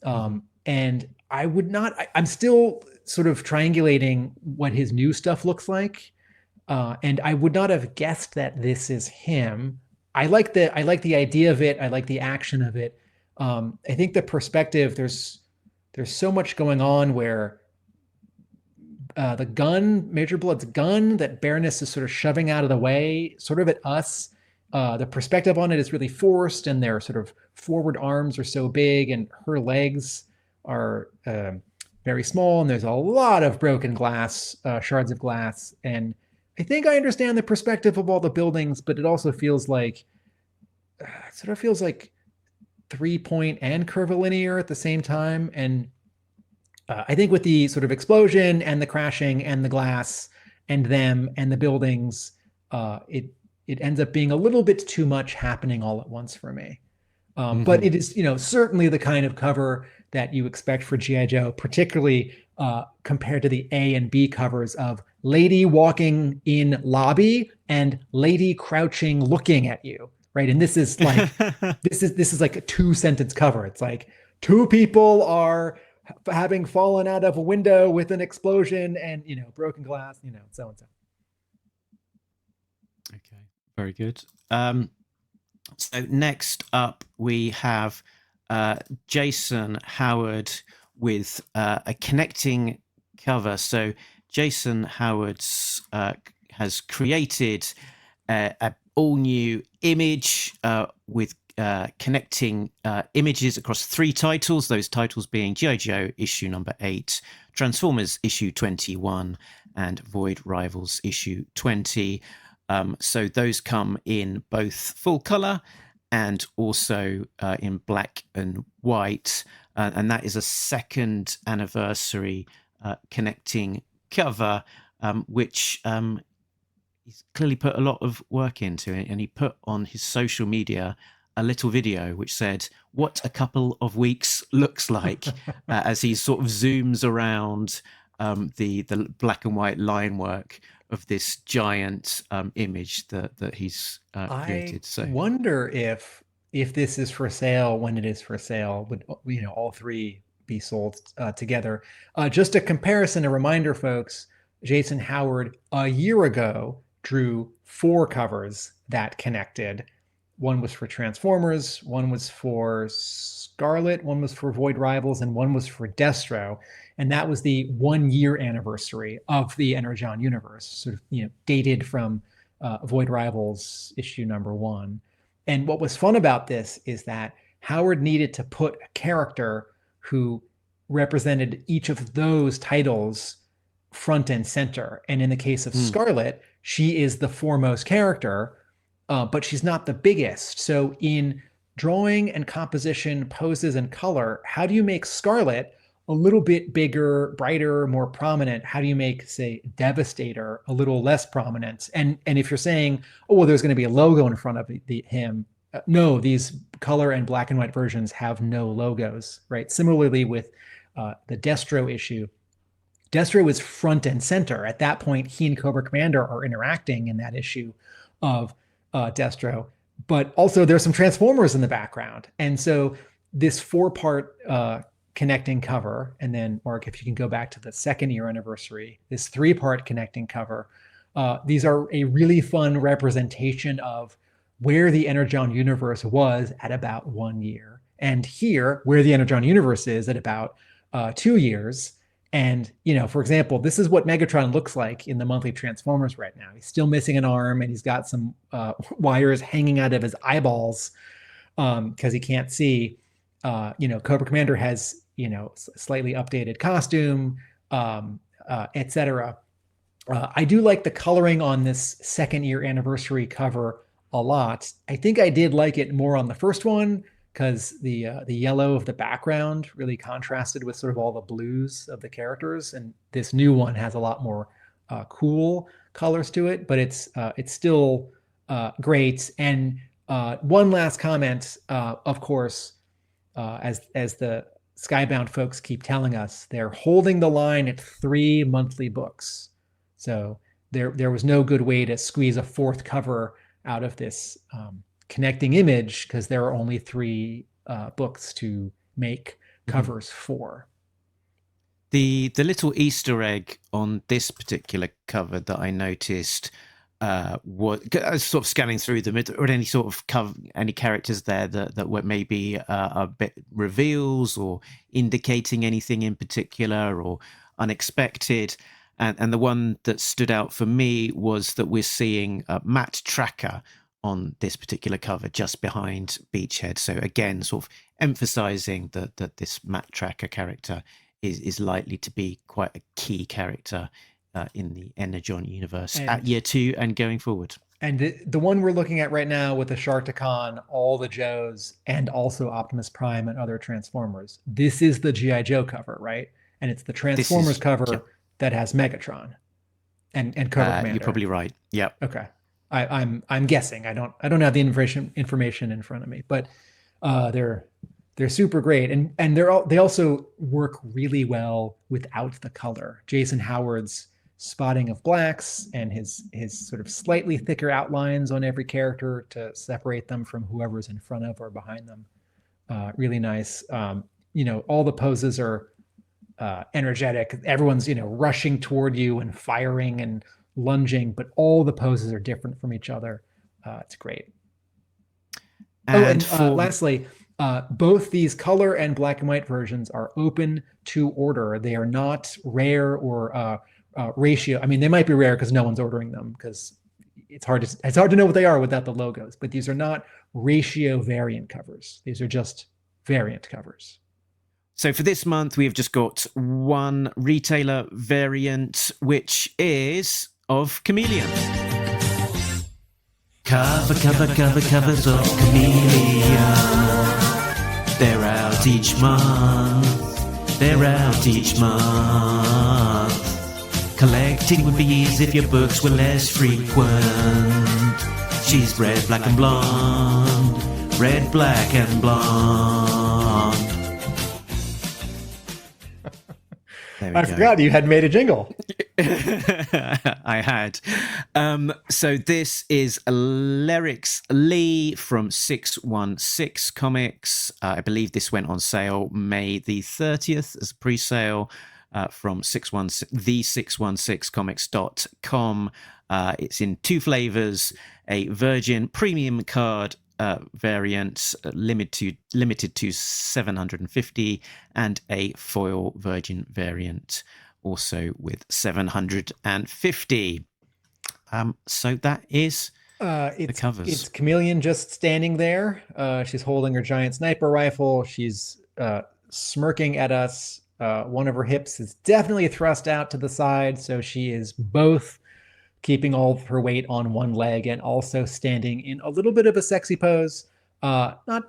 And I'm still sort of triangulating what his new stuff looks like. And I would not have guessed that this is him. I like the idea of it. I like the action of it. I think the perspective, there's so much going on where the gun, Major Bludd's gun that Baroness is sort of shoving out of the way, sort of at us. The perspective on it is really forced, and their sort of forward arms are so big, and her legs are very small, and there's a lot of broken glass, shards of glass. And I think I understand the perspective of all the buildings, but it also feels like, 3-point and curvilinear at the same time. And I think with the sort of explosion and the crashing and the glass and them and the buildings, it ends up being a little bit too much happening all at once for me. But it is, certainly the kind of cover that you expect for G.I. Joe, particularly compared to the A and B covers of lady walking in lobby and lady crouching looking at you, right? And this is like this is like a 2-sentence cover. It's like 2 people are having fallen out of a window with an explosion and broken glass, so and so. Okay, very good. So next up we have Jason Howard with a connecting cover. So Jason Howard's has created a all new image with connecting images across 3 titles, those titles being G.I. Joe issue number 8, Transformers issue 21, and Void Rivals issue 20. So those come in both full color and also in black and white. And that is a 2nd anniversary connecting cover, which he's clearly put a lot of work into it. And he put on his social media a little video which said what a couple of weeks looks like as he sort of zooms around the black and white line work of this giant image that he's created. So I wonder if this is for sale when it is for sale, would all 3 be sold together? Just a comparison, a reminder, folks. Jason Howard a year ago drew 4 covers that connected. One was for Transformers, one was for Scarlet, one was for Void Rivals, and one was for Destro. And that was the 1-year anniversary of the Energon universe, sort of dated from Void Rivals issue number 1. And what was fun about this is that Howard needed to put a character who represented each of those titles front and center. And in the case of Scarlet, she is the foremost character, but she's not the biggest. So in drawing and composition, poses and color, how do you make Scarlet a little bit bigger, brighter, more prominent? How do you make, say, Devastator a little less prominent? And if you're saying, oh, well, there's going to be a logo in front of him, no, these color and black and white versions have no logos, right? Similarly with the Destro issue, Destro is front and center. At that point, he and Cobra Commander are interacting in that issue of Destro, but also there's some Transformers in the background. And so this 4-part connecting cover, and then Mark, if you can go back to the 2nd year anniversary, this 3-part connecting cover, these are a really fun representation of where the Energon universe was at about 1 year, and here where the Energon universe is at about 2 years. And, for example, this is what Megatron looks like in the monthly Transformers right now. He's still missing an arm, and he's got some wires hanging out of his eyeballs because he can't see. Cobra Commander has, slightly updated costume, etc. I do like the coloring on this 2nd year anniversary cover a lot. I think I did like it more on the first one because the yellow of the background really contrasted with sort of all the blues of the characters, and this new one has a lot more cool colors to it, but it's still great. And one last comment, of course, as the Skybound folks keep telling us, they're holding the line at 3 monthly books. So there was no good way to squeeze a 4th cover out of this connecting image because there are only 3 books to make covers for. The little Easter egg on this particular cover that I noticed was sort of scanning through them. Or any sort of any characters there that were maybe a bit reveals or indicating anything in particular or unexpected. And the one that stood out for me was that we're seeing Matt Tracker on this particular cover just behind Beachhead. So again, sort of emphasizing that this Matt Tracker character is likely to be quite a key character in the Energon universe at year 2 and going forward. And the one we're looking at right now with the Sharkticon, all the Joes, and also Optimus Prime and other Transformers, this is the G.I. Joe cover, right? And it's the Transformers cover that has Megatron and Cobra Commander. You're probably right. Yep. Okay. I'm guessing. I don't have the information in front of me, but they're super great, and they also work really well without the color. Jason Howard's spotting of blacks and his sort of slightly thicker outlines on every character to separate them from whoever's in front of or behind them. Really nice. All the poses are energetic. Everyone's rushing toward you and firing and lunging, but all the poses are different from each other. It's great. And lastly, Both these color and black and white versions are open to order. They are not rare or ratio. I mean, they might be rare because no one's ordering them because it's hard to know what they are without the logos. But these are not ratio variant covers. These are just variant covers. So for this month, we have just got one retailer variant, which is of Chameleon. Covers of Chameleon. They're out each month. They're out each month. Collecting would be easy if your books were less frequent. She's red, black, and blonde. Red, black, and blonde. I forgot you had made a jingle. I had. So this is Lyrics Lee from 616 Comics. I believe this went on sale May the 30th as a pre-sale from the616comics.com. It's in two flavors, a Virgin Premium card variant limited to 750 and a foil Virgin variant also with 750. So that is the covers. It's Chameleon just standing there. She's holding her giant sniper rifle. She's smirking at us. One of her hips is definitely thrust out to the side, so she is both keeping all of her weight on one leg and also standing in a little bit of a sexy pose. Not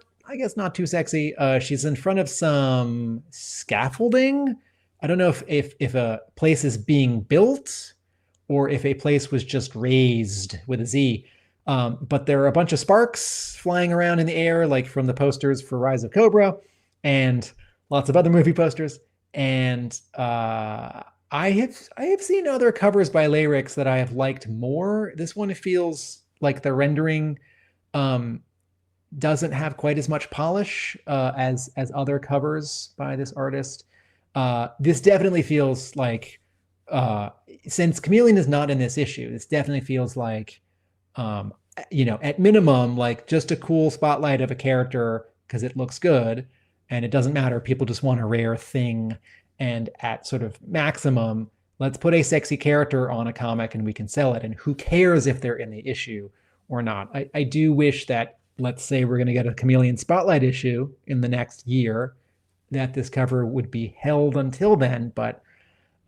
too sexy. She's in front of some scaffolding. I don't know if a place is being built or if a place was just raised with a Z. But there are a bunch of sparks flying around in the air, like from the posters for Rise of Cobra and lots of other movie posters. And I have seen other covers by Lyrics that I have liked more. This one feels like the rendering doesn't have quite as much polish as other covers by this artist. This definitely feels like, since Chameleon is not in this issue, this definitely feels like, at minimum, like just a cool spotlight of a character because it looks good and it doesn't matter. People just want a rare thing. And at sort of maximum, let's put a sexy character on a comic and we can sell it. And who cares if they're in the issue or not? I do wish that, let's say we're going to get a Chameleon Spotlight issue in the next year, that this cover would be held until then. But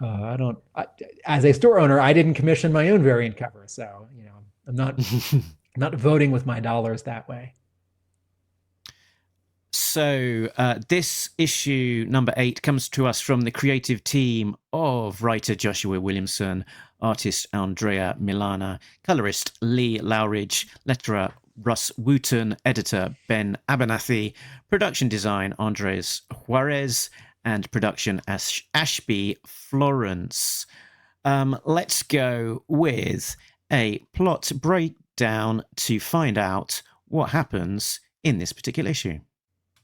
as a store owner, I didn't commission my own variant cover. So, I'm not, not voting with my dollars that way. So this issue, number 8, comes to us from the creative team of writer Joshua Williamson, artist Andrea Milana, colorist Lee Loughridge, letterer Russ Wooton, editor Ben Abernethy, production design Andres Juarez, and production Ashby Florence. Let's go with a plot breakdown to find out what happens in this particular issue.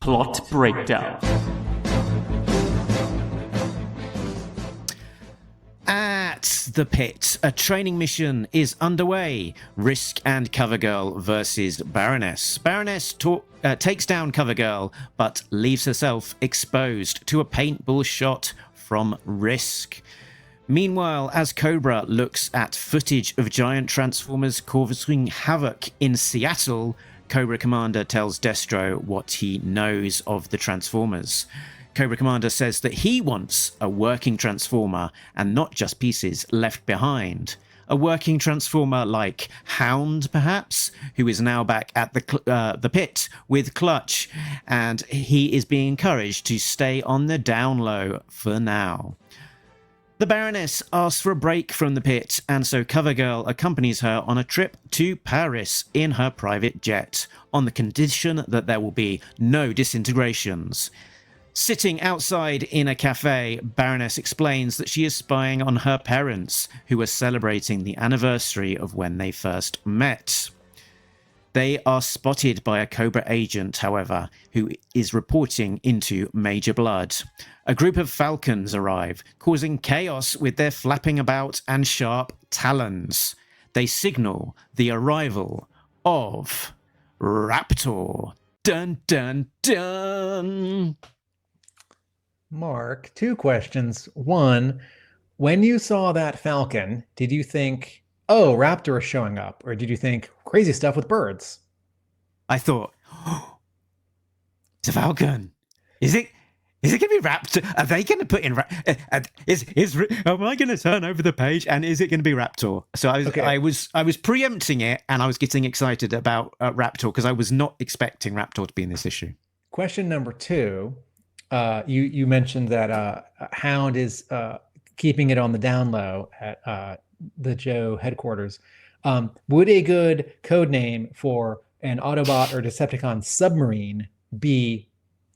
Plot breakdown. At the pit, a training mission is underway. Risk and Covergirl versus Baroness. Baroness takes down Covergirl, but leaves herself exposed to a paintball shot from Risk. Meanwhile, as Cobra looks at footage of giant Transformers causing havoc in Seattle, Cobra Commander tells Destro what he knows of the Transformers. Cobra Commander says that he wants a working Transformer and not just pieces left behind. A working Transformer like Hound, perhaps, who is now back at the pit with Clutch, and he is being encouraged to stay on the down low for now. The Baroness asks for a break from the pit, and so Covergirl accompanies her on a trip to Paris in her private jet, on the condition that there will be no disintegrations. Sitting outside in a cafe, Baroness explains that she is spying on her parents, who are celebrating the anniversary of when they first met. They are spotted by a Cobra agent, however, who is reporting into Major Bludd. A group of Falcons arrive, causing chaos with their flapping about and sharp talons. They signal the arrival of Raptor. Dun, dun, dun. Mark, two questions. One, when you saw that falcon, did you think, oh, raptor is showing up? Or did you think crazy stuff with birds? I thought, oh, it's a falcon. Is it? Is it going to be raptor? Are they going to put in? Am I going to turn over the page and is it going to be raptor? So I was preempting it and I was getting excited about raptor because I was not expecting raptor to be in this issue. Question number two, you mentioned that Hound is keeping it on the down low at the Joe headquarters. Would a good code name for an Autobot or Decepticon submarine be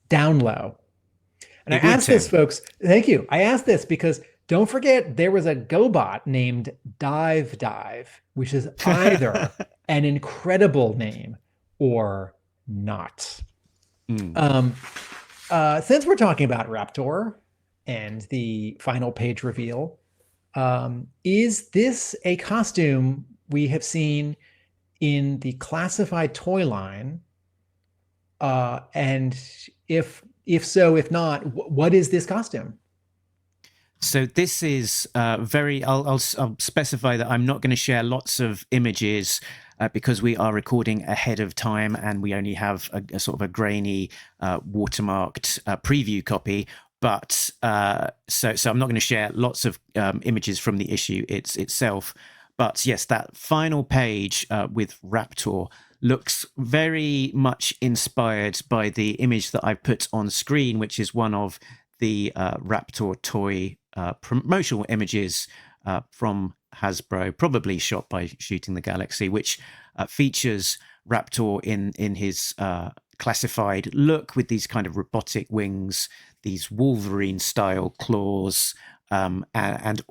down low? And I asked this, folks. Thank you. I asked this because don't forget there was a GoBot named Dive Dive, which is either an incredible name or not. Since we're talking about Raptor and the final page reveal, is this a costume we have seen in the classified toy line? And if so, if not, what is this costume? So this is I'll specify that I'm not going to share lots of images because we are recording ahead of time and we only have a sort of a grainy watermarked preview copy. But so I'm not going to share lots of images from the issue itself. But yes, that final page with Raptor looks very much inspired by the image that I put on screen, which is one of the Raptor toy promotional images from Hasbro, probably shot by Shooting the Galaxy, which features Raptor in his classified look with these kind of robotic wings, these Wolverine-style claws, and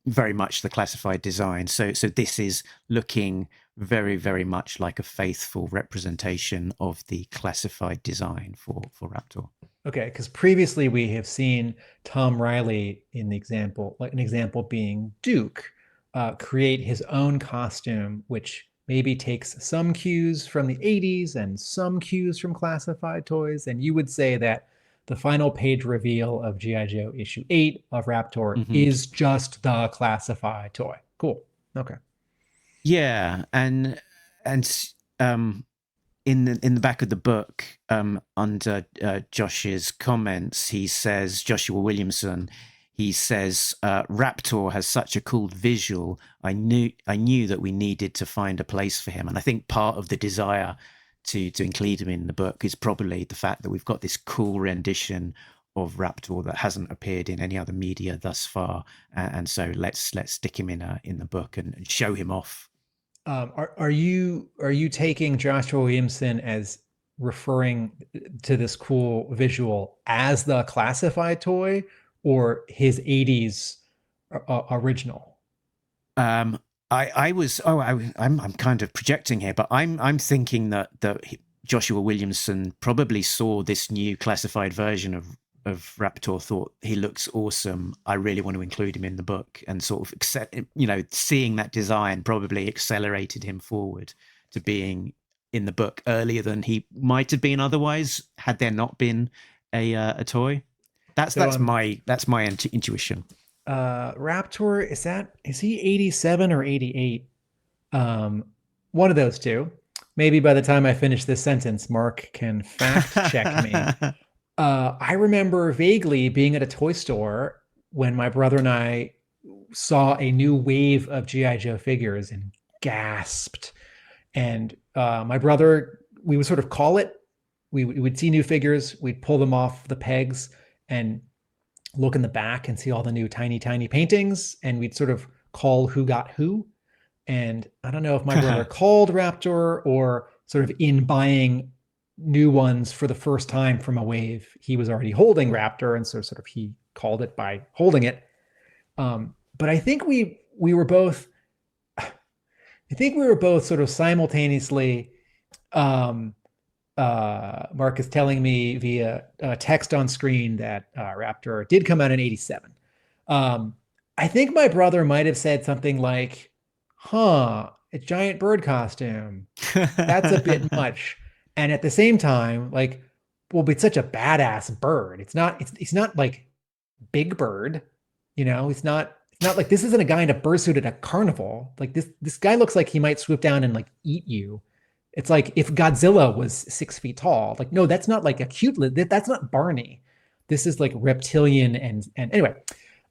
very much the classified design. So this is looking very, very much like a faithful representation of the classified design for Raptor. Okay, because previously we have seen Tom Reilly in the example, like an example being Duke, create his own costume, which maybe takes some cues from the 80s and some cues from classified toys. And you would say that the final page reveal of G.I. Joe issue 8 of Raptor is just the classified toy. Cool. Okay. Yeah, and in the back of the book, under Josh's comments, he says, Joshua Williamson, he says, Raptor has such a cool visual. I knew that we needed to find a place for him. And I think part of the desire to include him in the book is probably the fact that we've got this cool rendition of Raptor that hasn't appeared in any other media thus far. And so let's stick him in the book and show him off. Are you taking Joshua Williamson as referring to this cool visual as the classified toy or his 80s original? I'm kind of projecting here, but I'm thinking that Joshua Williamson probably saw this new classified version of Raptor, thought he looks awesome. I really want to include him in the book, and sort of, seeing that design probably accelerated him forward to being in the book earlier than he might have been otherwise had there not been a toy. That's my intuition. Raptor, is he 87 or 88? One of those two. Maybe by the time I finish this sentence, Mark can fact check me. I remember vaguely being at a toy store when my brother and I saw a new wave of G.I. Joe figures and gasped. And my brother, we would sort of call it. We would see new figures. We'd pull them off the pegs and look in the back and see all the new tiny paintings. And we'd sort of call who got who. And I don't know if my brother called Raptor or sort of in buying new ones for the first time from a wave, he was already holding Raptor, and so sort of he called it by holding it. But I think we were both sort of simultaneously. Mark is telling me via text on screen that Raptor did come out in 87. I think my brother might have said something like, a giant bird costume. That's a bit much. And at the same time, like, well, but it's such a badass bird. It's not like Big Bird, it's not like this isn't a guy in a bird suit at a carnival. Like this guy looks like he might swoop down and like eat you. It's like if Godzilla was 6 feet tall. Like, no, that's not like a cute, that's not Barney. This is like reptilian and anyway.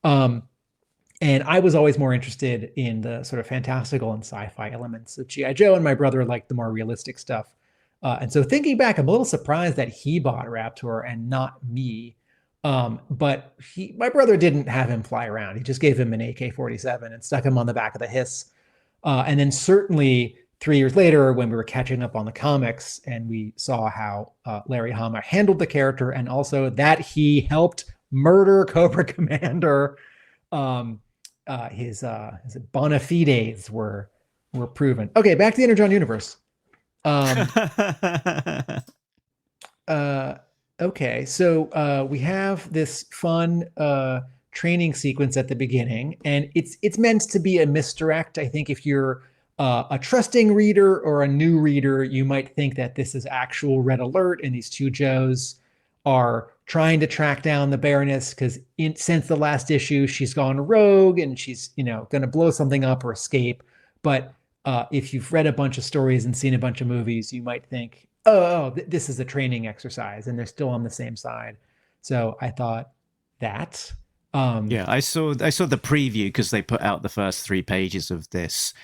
And I was always more interested in the sort of fantastical and sci-fi elements of G.I. Joe, and my brother liked the more realistic stuff. And so thinking back, I'm a little surprised that he bought Raptor and not me. But my brother didn't have him fly around. He just gave him an AK-47 and stuck him on the back of the Hiss. And then certainly 3 years later, when we were catching up on the comics and we saw how Larry Hama handled the character, and also that he helped murder Cobra Commander, his bona fides were proven. Okay, back to the Energon universe. Okay, so we have this fun training sequence at the beginning, and it's meant to be a misdirect. I think if you're a trusting reader or a new reader, you might think that this is actual Red Alert, and these two Joes are trying to track down the Baroness because since the last issue, she's gone rogue and she's going to blow something up or escape. But if you've read a bunch of stories and seen a bunch of movies, you might think, this is a training exercise, and they're still on the same side. So I thought that. I saw the preview because they put out the first 3 pages of this,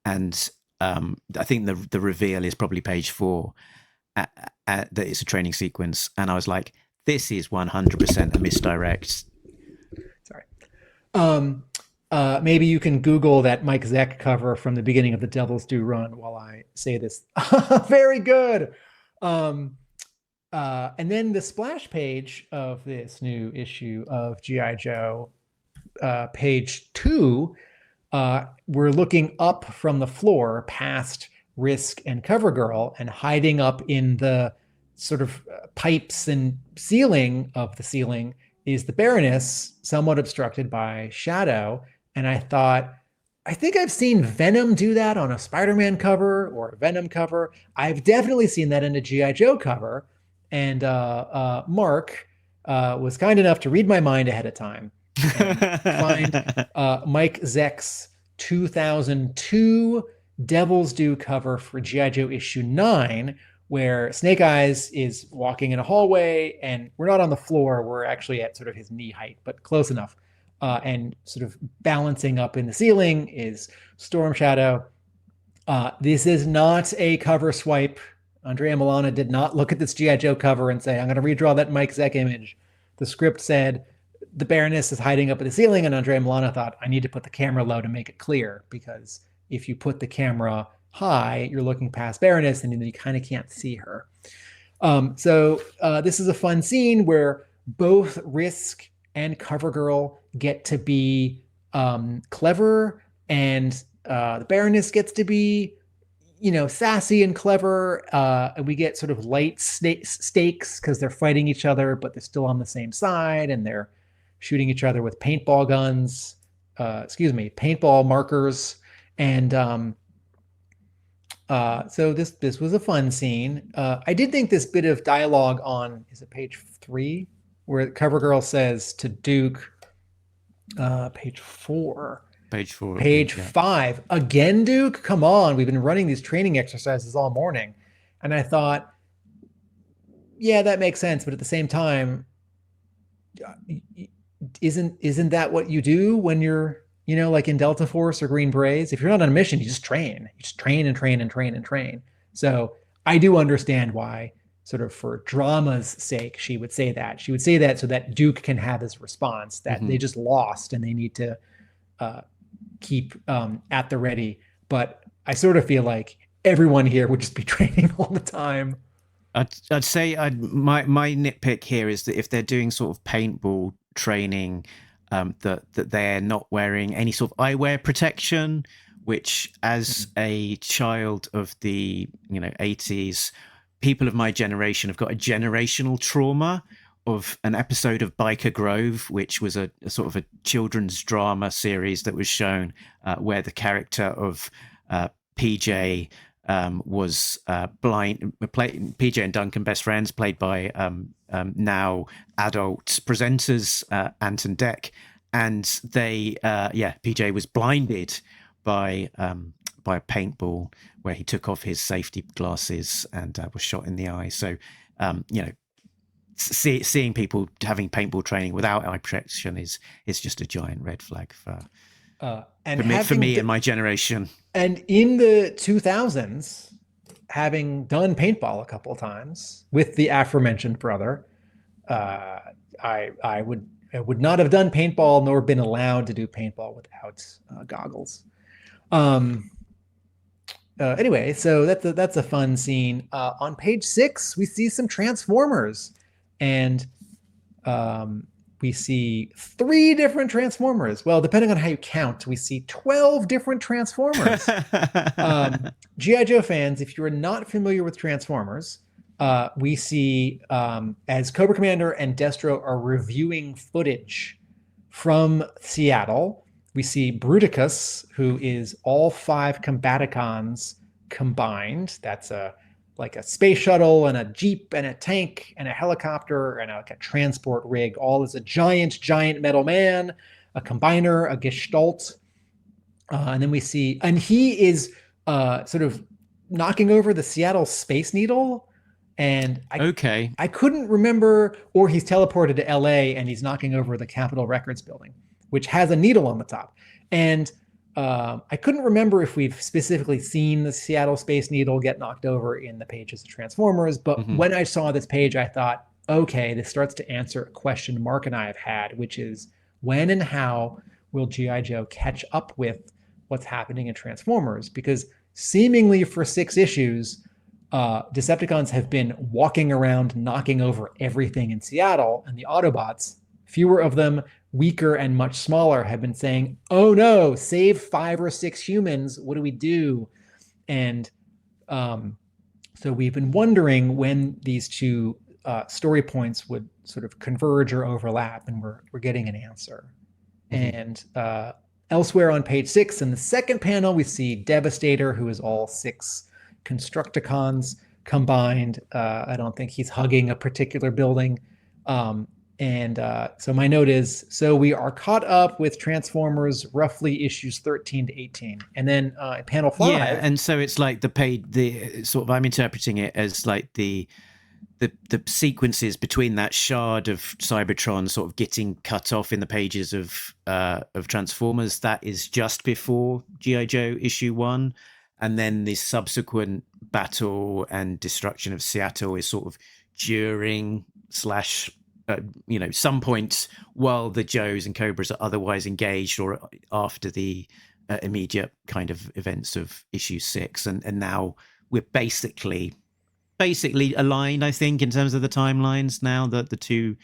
and I think the reveal is probably page 4. That it's a training sequence, and I was like, this is 100% a misdirect. Sorry. Maybe you can Google that Mike Zeck cover from the beginning of the Devil's Due run while I say this. Very good. And then the splash page of this new issue of G.I. Joe, page 2, we're looking up from the floor past Risk and CoverGirl, and hiding up in the sort of pipes and ceiling of the ceiling is the Baroness, somewhat obstructed by shadow. And I thought, I think I've seen Venom do that on a Spider-Man cover or a Venom cover. I've definitely seen that in a G.I. Joe cover. And Mark was kind enough to read my mind ahead of time and find Mike Zeck's 2002 Devil's Due cover for G.I. Joe issue 9, where Snake Eyes is walking in a hallway, and we're not on the floor. We're actually at sort of his knee height, but close enough. And sort of balancing up in the ceiling is Storm Shadow. This is not a cover swipe. Andrea and Milana did not look at this G.I. Joe cover and say, I'm going to redraw that Mike Zeck image. The script said the Baroness is hiding up at the ceiling, and Andrea and Milana thought, I need to put the camera low to make it clear, because if you put the camera high, you're looking past Baroness and you kind of can't see her. So this is a fun scene where both Risk and CoverGirl get to be clever, and the Baroness gets to be, sassy and clever. And we get sort of light stakes because they're fighting each other, but they're still on the same side, and they're shooting each other with paintball guns. Paintball markers. And so this was a fun scene. I did think this bit of dialogue on, is it page 3, where CoverGirl says to Duke, page 4. Page 5. Again, Duke? Come on. We've been running these training exercises all morning. And I thought, yeah, that makes sense. But at the same time, isn't that what you do when you're, like in Delta Force or Green Berets? If you're not on a mission, you just train. You just train and train and train and train. So I do understand why, sort of for drama's sake, she would say that. She would say that so that Duke can have his response that they just lost and they need to keep at the ready. But I sort of feel like everyone here would just be training all the time. I'd say my nitpick here is that if they're doing sort of paintball training, that they're not wearing any sort of eyewear protection, which as a child of the 80s, people of my generation have got a generational trauma of an episode of Biker Grove, which was a sort of a children's drama series that was shown where the character of PJ was blind. PJ and Duncan, best friends, played by now adult presenters Ant and Dec, and they PJ was blinded by a paintball where he took off his safety glasses and was shot in the eye. So seeing people having paintball training without eye protection is just a giant red flag for me and my generation. And in the 2000s, having done paintball a couple of times with the aforementioned brother, I would not have done paintball nor been allowed to do paintball without goggles. Anyway, so that's a fun scene. On page 6, we see some Transformers, and we see 3 different Transformers. Well, depending on how you count, we see 12 different Transformers. G.I. Joe fans, if you're not familiar with Transformers, we see as Cobra Commander and Destro are reviewing footage from Seattle, we see Bruticus, who is all 5 Combaticons combined. That's like a space shuttle and a Jeep and a tank and a helicopter and a transport rig, all as a giant metal man, a combiner, a gestalt. And then we see, and he is sort of knocking over the Seattle Space Needle. And I couldn't remember, or he's teleported to LA and he's knocking over the Capitol Records building, which has a needle on the top. And I couldn't remember if we've specifically seen the Seattle Space Needle get knocked over in the pages of Transformers. But when I saw this page, I thought, okay, this starts to answer a question Mark and I have had, which is when and how will G.I. Joe catch up with what's happening in Transformers? Because seemingly for 6 issues, Decepticons have been walking around knocking over everything in Seattle, and the Autobots, fewer of them, weaker and much smaller, have been saying, oh no, save 5 or 6 humans, what do we do? And so we've been wondering when these 2 story points would sort of converge or overlap, and we're getting an answer. And elsewhere on page 6, in the second panel, we see Devastator, who is all 6 Constructicons combined. I don't think he's hugging a particular building. So my note is, so we are caught up with Transformers roughly issues 13 to 18. And then panel 5. Yeah, and so it's like the sort of, I'm interpreting it as like the sequences between that shard of Cybertron sort of getting cut off in the pages of Transformers. That is just before G.I. Joe issue 1. And then the subsequent battle and destruction of Seattle is sort of during / some point while the Joes and Cobras are otherwise engaged, or after the immediate kind of events of issue 6. And now we're basically aligned, I think, in terms of the timelines now that the two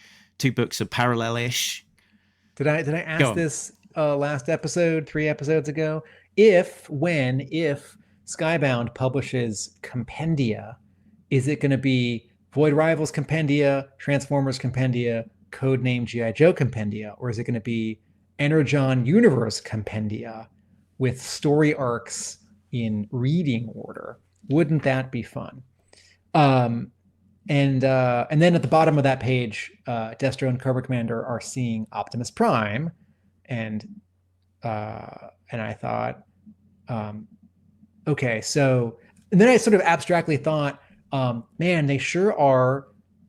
books are parallel-ish. Did I ask this last episode, 3 episodes ago? If Skybound publishes Compendia, is it going to be Void Rivals Compendia, Transformers Compendia, Codename G.I. Joe Compendia, or is it going to be Energon Universe Compendia with story arcs in reading order? Wouldn't that be fun? And then at the bottom of that page, Destro and Cobra Commander are seeing Optimus Prime, and I thought, okay, so, and then I sort of abstractly thought, man, they sure are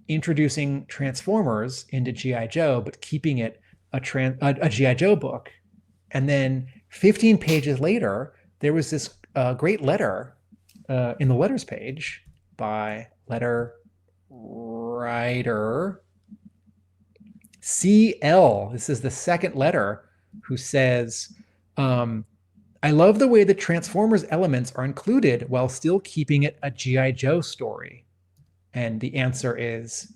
introducing Transformers into G.I. Joe, but keeping it a G.I. Joe book. And then 15 pages later, there was this great letter in the letters page by letter writer CL. This is the second letter, who says, I love the way the Transformers elements are included while still keeping it a G.I. Joe story. And the answer is,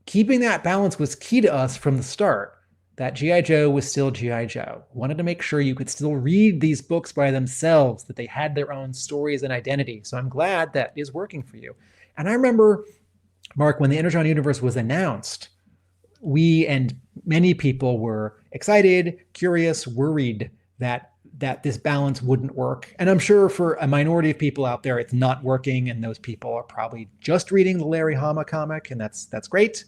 keeping that balance was key to us from the start. That G.I. Joe was still G.I. Joe. Wanted to make sure you could still read these books by themselves, that they had their own stories and identity. So I'm glad that is working for you. And I remember, Mark, when the Energon Universe was announced, we and many people were excited, curious, worried that that this balance wouldn't work. And I'm sure for a minority of people out there, it's not working, and those people are probably just reading the Larry Hama comic, and that's great.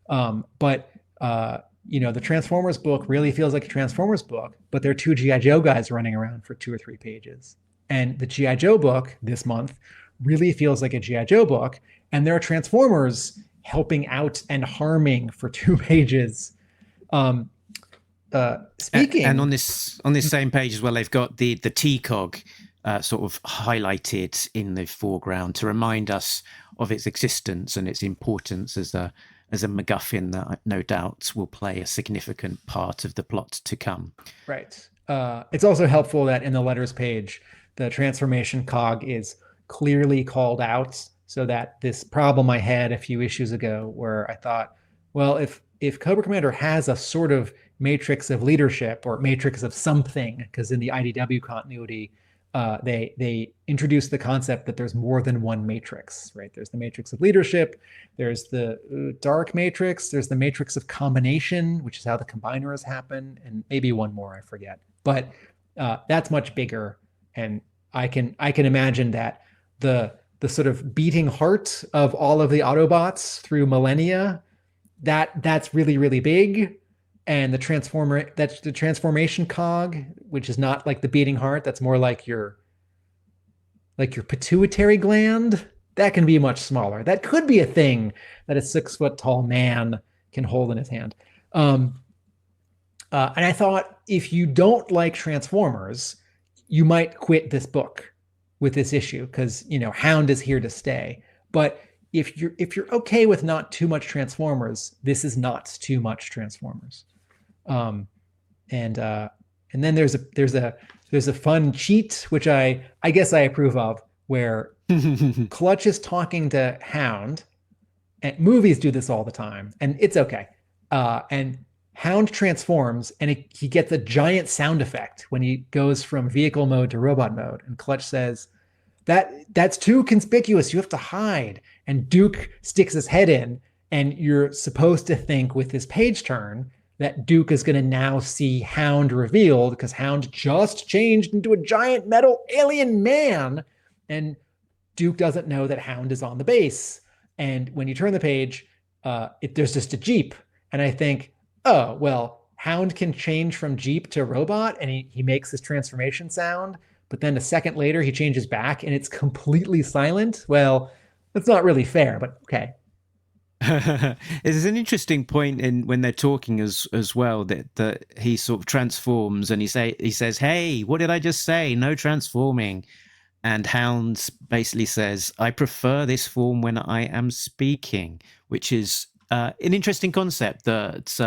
But the Transformers book really feels like a Transformers book, but there are two G.I. Joe guys running around for 2 or 3 pages. And the G.I. Joe book this month really feels like a G.I. Joe book, and there are Transformers helping out and harming for 2 pages. Speaking and on this same page as well, they've got the T-Cog sort of highlighted in the foreground to remind us of its existence and its importance as a MacGuffin that no doubt will play a significant part of the plot to come. Right. It's also helpful that in the letters page, the transformation cog is clearly called out, so that this problem I had a few issues ago where I thought, well, if Cobra Commander has a sort of matrix of leadership or matrix of something, because in the IDW continuity, they introduced the concept that there's more than one matrix, right? There's the matrix of leadership, there's the dark matrix, there's the matrix of combination, which is how the combiners happen, and maybe one more, I forget. But that's much bigger, and I can imagine that the sort of beating heart of all of the Autobots through millennia, that's really, really big. And that's the transformation cog, which is not like the beating heart. That's more like your pituitary gland. That can be much smaller. That could be a thing that a 6 foot tall man can hold in his hand. And I thought, if you don't like Transformers, you might quit this book with this issue, because Hound is here to stay. But if you're okay with not too much Transformers, this is not too much Transformers. And then there's a fun cheat, which I guess I approve of, where Clutch is talking to Hound, and movies do this all the time, and it's okay. And Hound transforms, and he gets a giant sound effect when he goes from vehicle mode to robot mode. And Clutch says, that's too conspicuous. You have to hide. And Duke sticks his head in, and you're supposed to think with his page turn that Duke is going to now see Hound revealed, because Hound just changed into a giant metal alien man, and Duke doesn't know that Hound is on the base. And when you turn the page, there's just a Jeep. And I think, oh, well, Hound can change from Jeep to robot, and he makes his transformation sound, but then a second later he changes back and it's completely silent. Well, that's not really fair, but okay. There's an interesting point in when they're talking as well, that he sort of transforms, and he says, "Hey, what did I just say? No transforming." And Hound basically says, "I prefer this form when I am speaking," which is an interesting concept that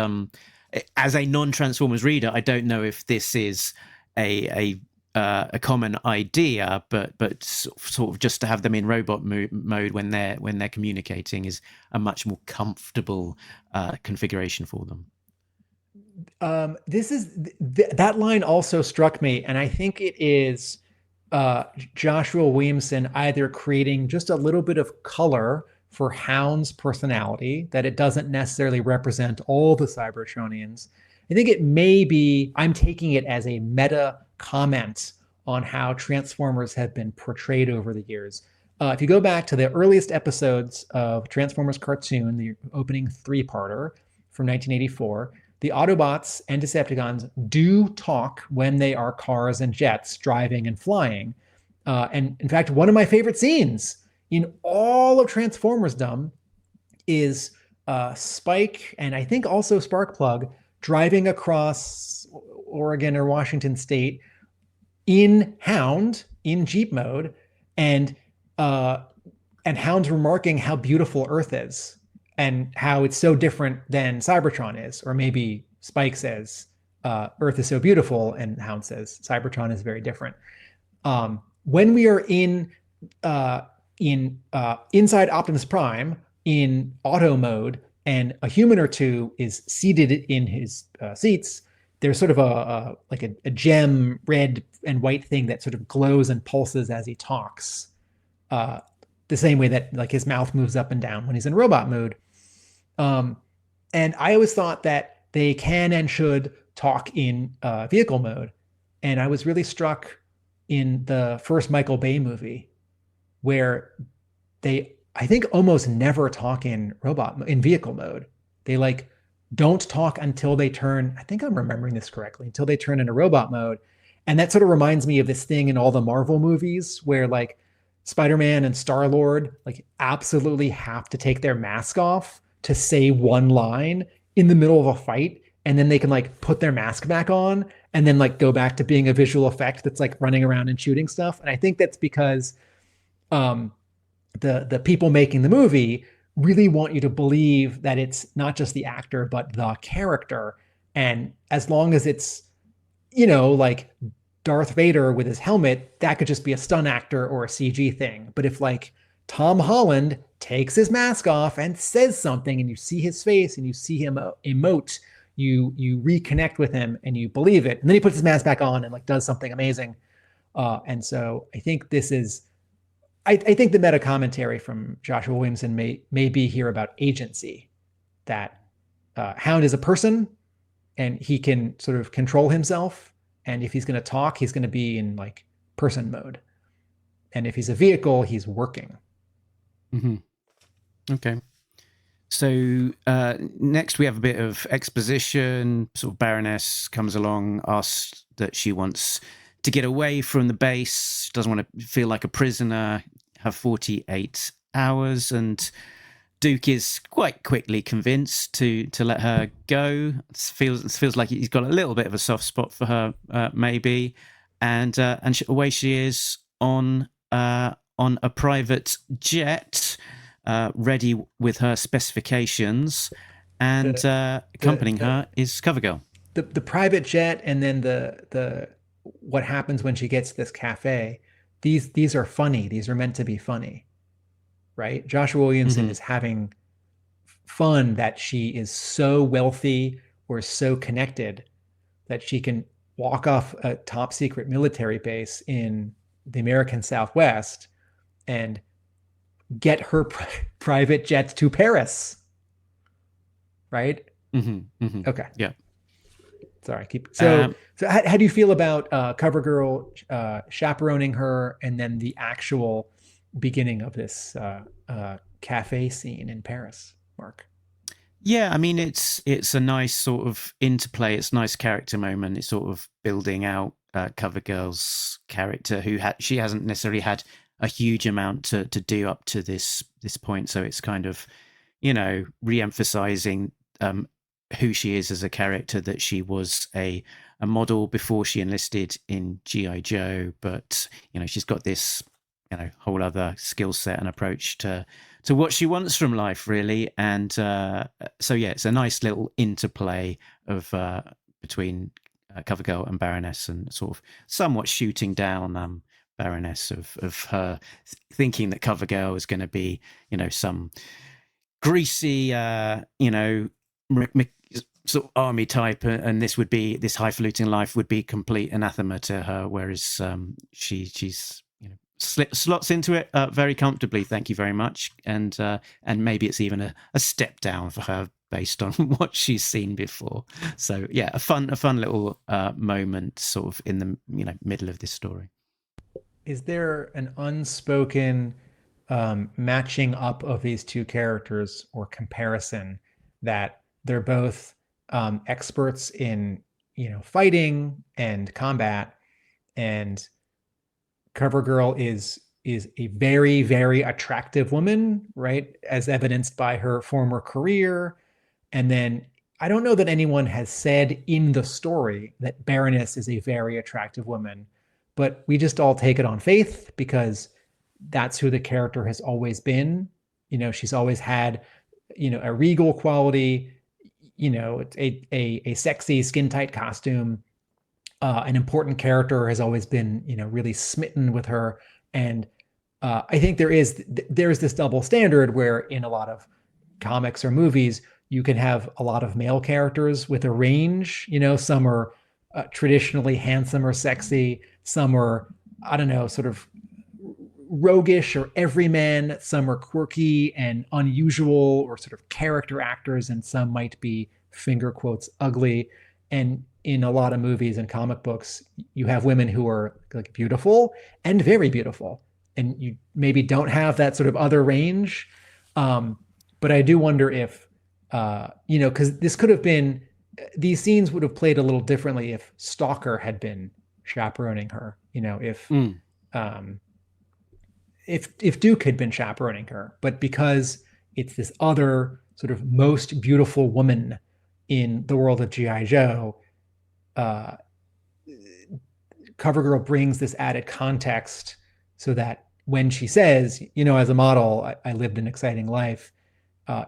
as a non-Transformers reader, I don't know if this is a common idea, but sort of just to have them in robot mode when they're communicating is a much more comfortable configuration for them. That line also struck me, and I think it is Joshua Williamson either creating just a little bit of color for Hound's personality, that it doesn't necessarily represent all the Cybertronians. I think it may be, I'm taking it as a meta comment on how Transformers have been portrayed over the years. If you go back to the earliest episodes of Transformers cartoon, the opening 3-parter from 1984, the Autobots and Decepticons do talk when they are cars and jets driving and flying. And in fact, one of my favorite scenes in all of Transformersdom is Spike, and I think also Sparkplug, driving across Oregon or Washington State in Hound, in Jeep mode, and Hound's remarking how beautiful Earth is and how it's so different than Cybertron is. Or maybe Spike says, Earth is so beautiful, and Hound says, Cybertron is very different. When we are inside Optimus Prime in auto mode, and a human or two is seated in his seats, there's sort of a gem red and white thing that sort of glows and pulses as he talks, the same way that like his mouth moves up and down when he's in robot mode. And I always thought that they can and should talk in vehicle mode. And I was really struck in the first Michael Bay movie where they, I think, almost never talk in vehicle mode. They like don't talk until they turn, I think I'm remembering this correctly, until they turn into robot mode. And that sort of reminds me of this thing in all the Marvel movies where like Spider-Man and Star-Lord like absolutely have to take their mask off to say one line in the middle of a fight. And then they can like put their mask back on and then like go back to being a visual effect that's like running around and shooting stuff. And I think that's because the people making the movie really want you to believe that it's not just the actor, but the character. And as long as it's, you know, like Darth Vader with his helmet, that could just be a stunt actor or a CG thing. But if like Tom Holland takes his mask off and says something and you see his face and you see him emote, you reconnect with him and you believe it. And then he puts his mask back on and like does something amazing. And so I think this is, I think the meta commentary from Joshua Williamson may be here about agency, that Hound is a person and he can sort of control himself. And if he's going to talk, he's going to be in like person mode. And if he's a vehicle, he's working. Mm-hmm. Okay. So next we have a bit of exposition. Sort of Baroness comes along, asks that she wants to get away from the base, doesn't want to feel like a prisoner, have 48 hours. And Duke is quite quickly convinced to let her go. It feels like he's got a little bit of a soft spot for her, maybe. And away she is on a private jet, ready with her specifications, and accompanying her is CoverGirl. The private jet, and then the what happens when she gets to this cafe. These are funny. These are meant to be funny, right? Joshua Williamson is having fun that she is so wealthy or so connected that she can walk off a top secret military base in the American Southwest and get her private jet to Paris, right? Okay. Yeah. Sorry. So how do you feel about CoverGirl chaperoning her, and then the actual beginning of this cafe scene in Paris, Mark? Yeah, I mean, it's a nice sort of interplay. It's a nice character moment. It's sort of building out CoverGirl's character, who she hasn't necessarily had a huge amount to do up to this point. So it's kind of, you know, re-emphasizing who she is as a character, that she was a model before she enlisted in G.I. Joe, but, you know, she's got this, you know, whole other skill set and approach to what she wants from life, really. And so yeah, it's a nice little interplay of between CoverGirl and Baroness, and sort of somewhat shooting down Baroness of her thinking that CoverGirl is going to be, you know, some greasy, you know, sort of army type, and this highfalutin life would be complete anathema to her, whereas she's, you know, slots into it very comfortably. Thank you very much. And maybe it's even a step down for her based on what she's seen before. So yeah, a fun little moment sort of in the, you know, middle of this story. Is there an unspoken matching up of these two characters, or comparison, that they're both experts in, you know, fighting and combat, and CoverGirl is a very, very attractive woman, right? As evidenced by her former career. And then I don't know that anyone has said in the story that Baroness is a very attractive woman, but we just all take it on faith because that's who the character has always been. You know, she's always had, you know, a regal quality, you know, a sexy skin tight costume. An important character has always been, you know, really smitten with her. And I think there's this double standard where in a lot of comics or movies, you can have a lot of male characters with a range. You know, some are traditionally handsome or sexy. Some are, I don't know, sort of roguish or everyman. Some are quirky and unusual or sort of character actors, and some might be, finger quotes, ugly. And in a lot of movies and comic books, you have women who are like beautiful and very beautiful, and you maybe don't have that sort of other range. But I do wonder if, because this could have been, these scenes would have played a little differently if Stalker had been chaperoning her. If Duke had been chaperoning her, but because it's this other sort of most beautiful woman in the world of G.I. Joe, CoverGirl brings this added context so that when she says, as a model, I lived an exciting life,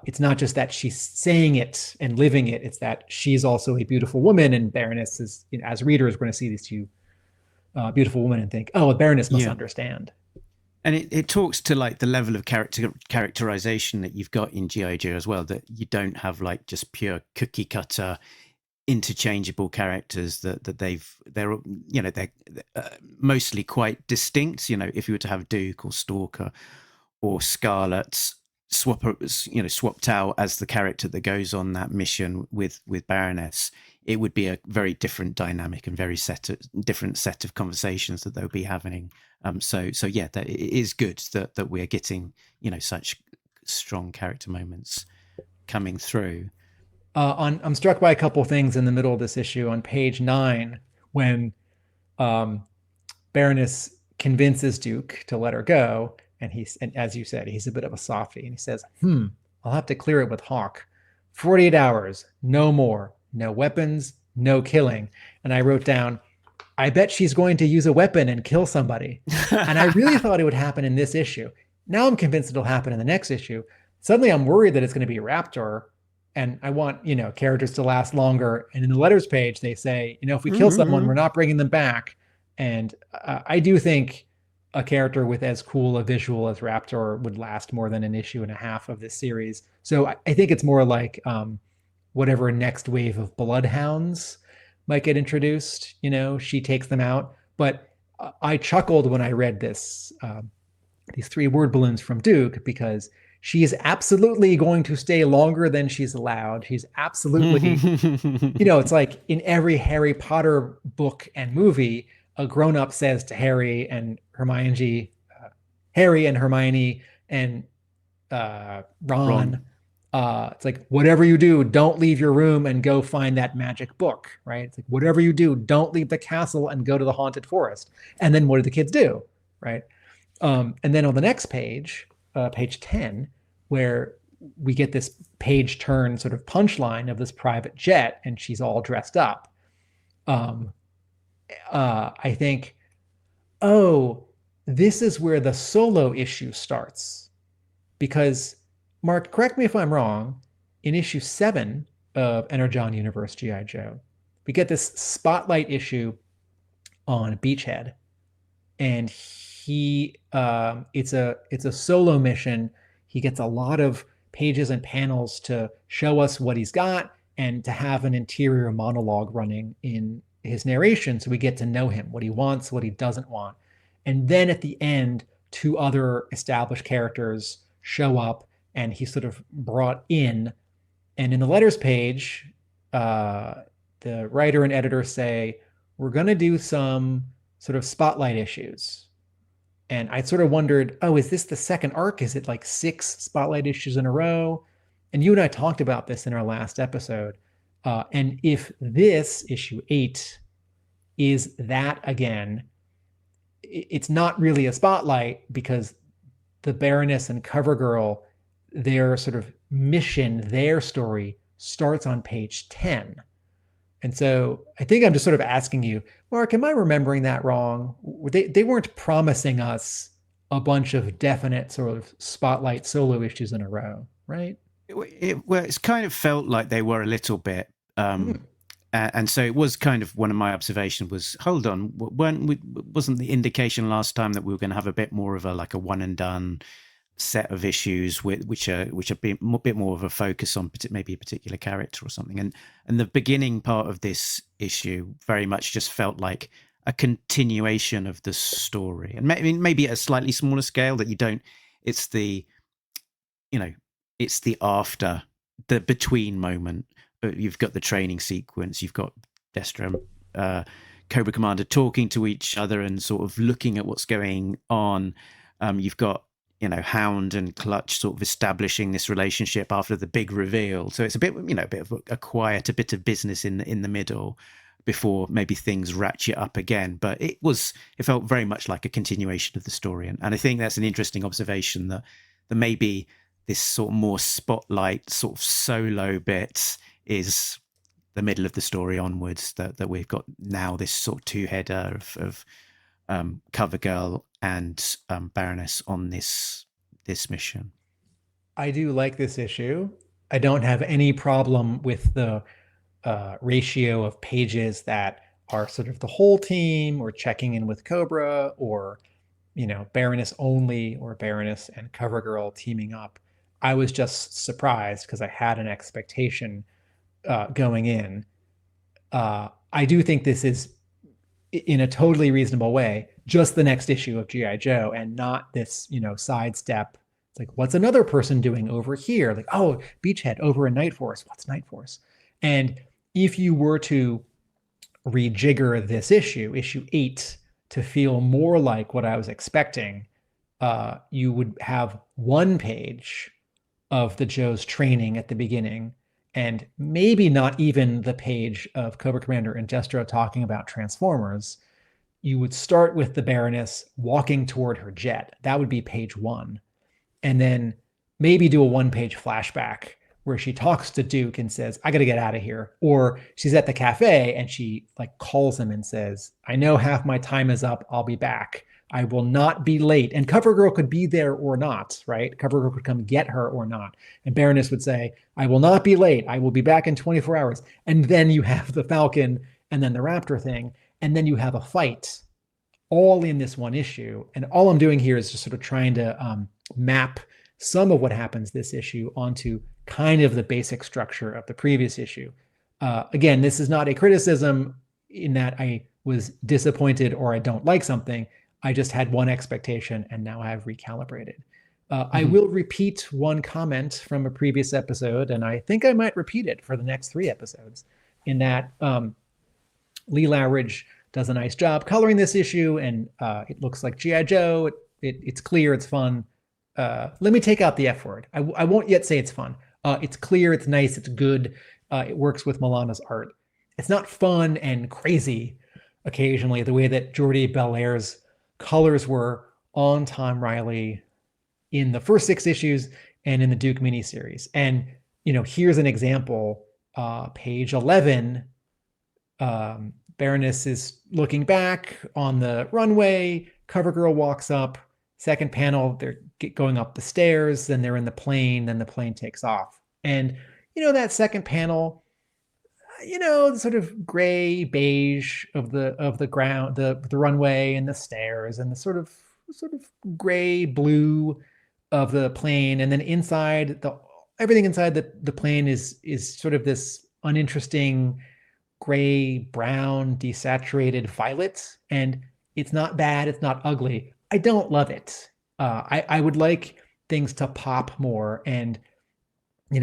it's not just that she's saying it and living it, it's that she's also a beautiful woman, and Baroness is, as readers, we're going to see these two beautiful women and think, oh, Baroness must understand. And it talks to like the level of characterization that you've got in G.I. Joe as well, that you don't have like just pure cookie cutter interchangeable characters that they're mostly quite distinct. If you were to have Duke or Stalker or Scarlet swapped out as the character that goes on that mission with Baroness, it would be a very different dynamic and very different set of conversations that they'll be having. So yeah, that it is good that we're getting such strong character moments coming through. I'm struck by a couple of things in the middle of this issue on page 9 when Baroness convinces Duke to let her go, and as you said, he's a bit of a softie, and he says, I'll have to clear it with Hawk. 48 hours, no more, no weapons, no killing. And I wrote down, I bet she's going to use a weapon and kill somebody. And I really thought it would happen in this issue. Now I'm convinced it'll happen in the next issue. Suddenly I'm worried that it's going to be Raptor, and I want, characters to last longer. And in the letters page, they say, if we kill someone, we're not bringing them back. And I do think a character with as cool a visual as Raptor would last more than an issue and a half of this series. So I think it's more like whatever next wave of Bloodhounds might get introduced. She takes them out. But I chuckled when I read these 3 word balloons from Duke, because she is absolutely going to stay longer than she's allowed. She's absolutely, it's like in every Harry Potter book and movie, a grown-up says to Harry and Hermione and Ron, it's like, whatever you do, don't leave your room and go find that magic book, right? It's like, whatever you do, don't leave the castle and go to the haunted forest. And then what do the kids do, right? And then on the next page, page 10, where we get this page turn sort of punchline of this private jet, and she's all dressed up. I think, this is where the solo issue starts. Because, Mark, correct me if I'm wrong, in issue 7 of Energon Universe G.I. Joe, we get this spotlight issue on Beachhead. And it's a solo mission. He gets a lot of pages and panels to show us what he's got and to have an interior monologue running in his narration, so we get to know him, what he wants, what he doesn't want. And then at the end, 2 other established characters show up, and he's sort of brought in. And in the letters page, the writer and editor say, we're going to do some sort of spotlight issues. And I sort of wondered, is this the second arc? Is it like 6 spotlight issues in a row? And you and I talked about this in our last episode. And if this issue 8 is that again, it's not really a spotlight, because the Baroness and CoverGirl, their sort of mission, their story starts on page 10. And so I think I'm just sort of asking you, Mark, am I remembering that wrong? They weren't promising us a bunch of definite sort of spotlight solo issues in a row, right? Well, it's kind of felt like they were a little bit. And so it was kind of one of my observations was, hold on, wasn't the indication last time that we were going to have a bit more of a one and done set of issues which are a bit more of a focus on maybe a particular character or something, and the beginning part of this issue very much just felt like a continuation of the story, and maybe at a slightly smaller scale, that you don't, it's the after, the between moment. You've got the training sequence, you've got Destro, Cobra Commander talking to each other and sort of looking at what's going on. You've got, Hound and Clutch sort of establishing this relationship after the big reveal. So it's a bit, a bit of a quiet, a bit of business in the middle before maybe things ratchet up again. But it felt very much like a continuation of the story. And I think that's an interesting observation that maybe this sort of more spotlight sort of solo bit is the middle of the story onwards, that we've got now this sort of two-header of CoverGirl and Baroness on this mission. I do like this issue. I don't have any problem with the ratio of pages that are sort of the whole team or checking in with Cobra, or Baroness only, or Baroness and CoverGirl teaming up. I was just surprised because I had an expectation going in. I do think this is, in a totally reasonable way, just the next issue of G.I. Joe, and not this, sidestep. It's like, what's another person doing over here? Like, oh, Beachhead over in Night Force. What's Night Force? And if you were to rejigger this issue 8, to feel more like what I was expecting, you would have one page of the Joe's training at the beginning, and maybe not even the page of Cobra Commander and Destro talking about Transformers. You would start with the Baroness walking toward her jet. That would be page 1. And then maybe do a 1-page flashback where she talks to Duke and says, I got to get out of here. Or she's at the cafe and she calls him and says, I know half my time is up. I'll be back. I will not be late. And CoverGirl could be there or not, right? CoverGirl could come get her or not. And Baroness would say, I will not be late. I will be back in 24 hours. And then you have the Falcon and then the Raptor thing. And then you have a fight all in this one issue. And all I'm doing here is just sort of trying to map some of what happens this issue onto kind of the basic structure of the previous issue. Again, this is not a criticism in that I was disappointed or I don't like something. I just had one expectation and now I've recalibrated. I will repeat one comment from a previous episode, and I think I might repeat it for the next 3 episodes, in that Lee Loughridge does a nice job coloring this issue, and it looks like G.I. Joe. It's clear, it's fun. Let me take out the F word. I won't yet say it's fun. It's clear, it's nice, it's good. It works with Milana's art. It's not fun and crazy occasionally the way that Jordie Bellaire's colors were on Tom Reilly in the first 6 issues and in the Duke miniseries. And, here's an example. Page 11, Baroness is looking back on the runway. CoverGirl walks up. Second panel, they're going up the stairs, then they're in the plane, then the plane takes off. And, that second panel, sort of gray beige of the ground, the runway and the stairs, and the sort of gray blue of the plane. And then inside, everything inside the plane is sort of this uninteresting gray, brown, desaturated violet. And it's not bad, it's not ugly. I don't love it. I would like things to pop more. And,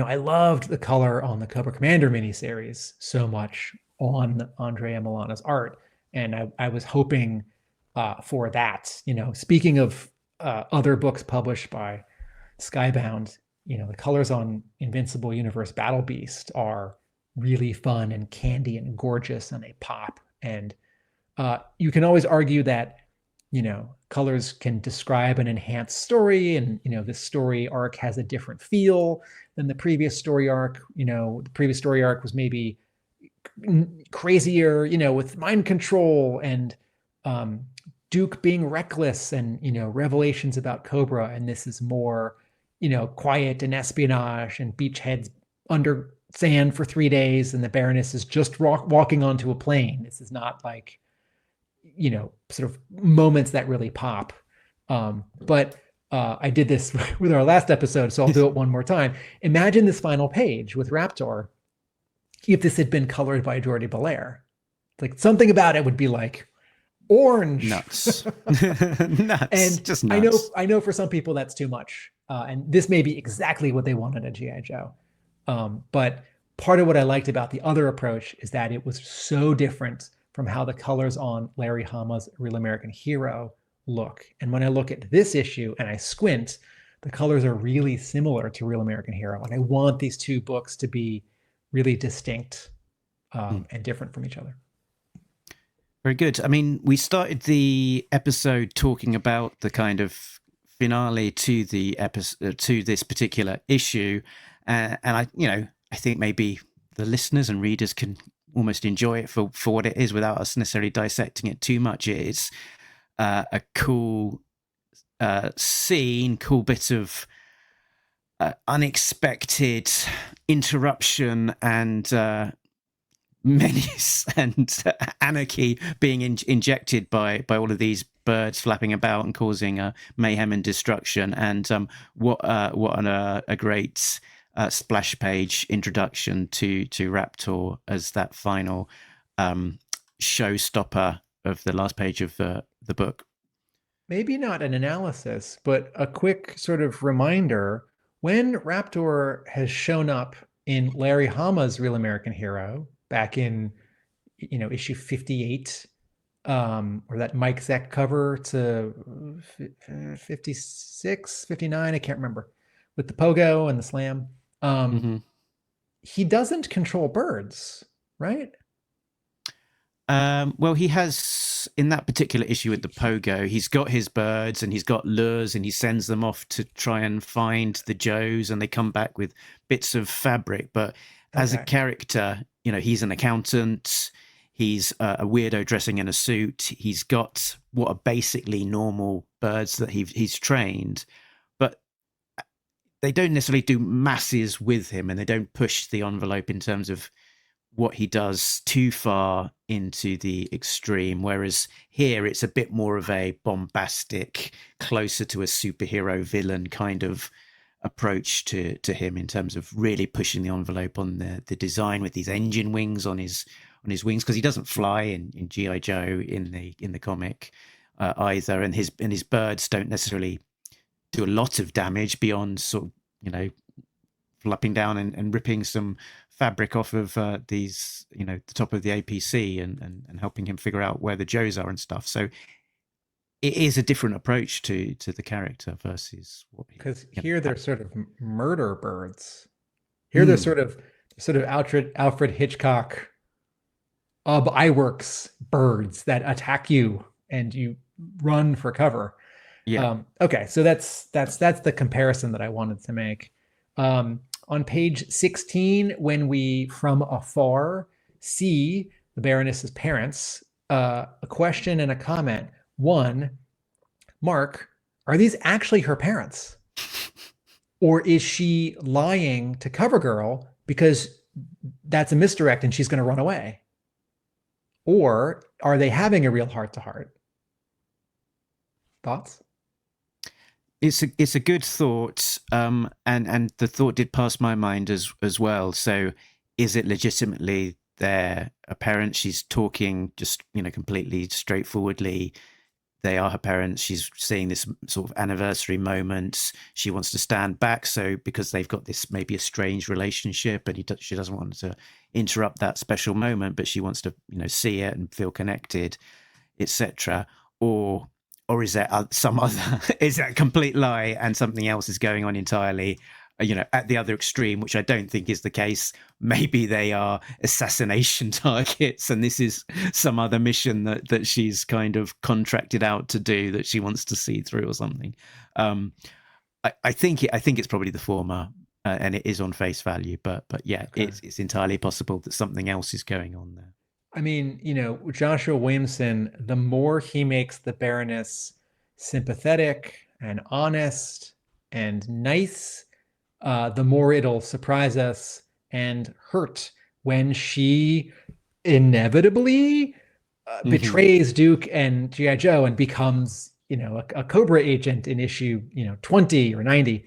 I loved the color on the Cobra Commander miniseries so much on Andrea Milana's art. And I was hoping for that. Speaking of other books published by Skybound, the colors on Invincible Universe Battle Beast are really fun and candy and gorgeous, and they pop. And you can always argue that colors can describe an enhanced story, and this story arc has a different feel than the previous story arc. The previous story arc was maybe crazier, with mind control and Duke being reckless and revelations about Cobra, and this is more quiet and espionage and Beachhead's under sand for 3 days and the Baroness is just walking onto a plane. This is not like sort of moments that really pop. But I did this with our last episode, so I'll do it one more time. Imagine this final page with Raptor if this had been colored by Jordie Bellaire. Like, something about it would be like orange. Nuts. Nuts. And just nuts. I know for some people that's too much. And this may be exactly what they wanted at G.I. Joe. But part of what I liked about the other approach is that it was so different from how the colors on Larry Hama's Real American Hero look. And when I look at this issue and I squint, the colors are really similar to Real American Hero. Like I want these two books to be really distinct and different from each other. Very good. I mean, we started the episode talking about the kind of finale to the episode, to this particular issue, and I think maybe the listeners and readers can almost enjoy it for what it is without us necessarily dissecting it too much. It's a cool scene, cool bit of unexpected interruption and menace and anarchy being injected by all of these birds flapping about and causing mayhem and destruction. And what a great splash page introduction to Raptor as that final showstopper of the last page of the book. Maybe not an analysis, but a quick sort of reminder. When Raptor has shown up in Larry Hama's Real American Hero back in, issue 58, or that Mike Zeck cover to 56, 59, I can't remember, with the pogo and the slam. He doesn't control birds, right? Well, he has, in that particular issue with the pogo, he's got his birds and he's got lures and he sends them off to try and find the Joes, and they come back with bits of fabric. But as a character, he's an accountant. He's a weirdo dressing in a suit. He's got what are basically normal birds that he's trained, but they don't necessarily do masses with him, and they don't push the envelope in terms of what he does too far into the extreme. Whereas here it's a bit more of a bombastic, closer to a superhero villain kind of approach to him in terms of really pushing the envelope on the design with these engine wings on his wings, because he doesn't fly in G.I. Joe in the comic either, and his birds don't necessarily do a lot of damage beyond sort of flapping down and ripping some fabric off of these the top of the APC and helping him figure out where the Joes are and stuff. So it is a different approach to the character versus what, because here they're sort of murder birds. Here they're sort of Alfred Hitchcock Iwerks birds that attack you and you run for cover. Okay, so that's the comparison that I wanted to make. On page 16, when we from afar see the Baroness's parents, a question and a comment. One, Mark, are these actually her parents? Or is she lying to CoverGirl because that's a misdirect and she's going to run away? Or are they having a real heart-to-heart? Thoughts? It's a good thought, and the thought did pass my mind as well. So, is it legitimately their parents? She's talking just completely straightforwardly. They are her parents. She's seeing this sort of anniversary moment. She wants to stand back, so because they've got this maybe a strange relationship, and she doesn't want to interrupt that special moment, but she wants to see it and feel connected, etc. Or is that some other? Is that a complete lie and something else is going on entirely? At the other extreme, which I don't think is the case. Maybe they are assassination targets, and this is some other mission that she's kind of contracted out to do that she wants to see through or something. I think it's probably the former, and it is on face value. But yeah, okay. It's entirely possible that something else is going on there. I mean, Joshua Williamson, the more he makes the Baroness sympathetic and honest and nice, the more it'll surprise us and hurt when she inevitably betrays Duke and G.I. Joe and becomes, a Cobra agent in issue, 20 or 90.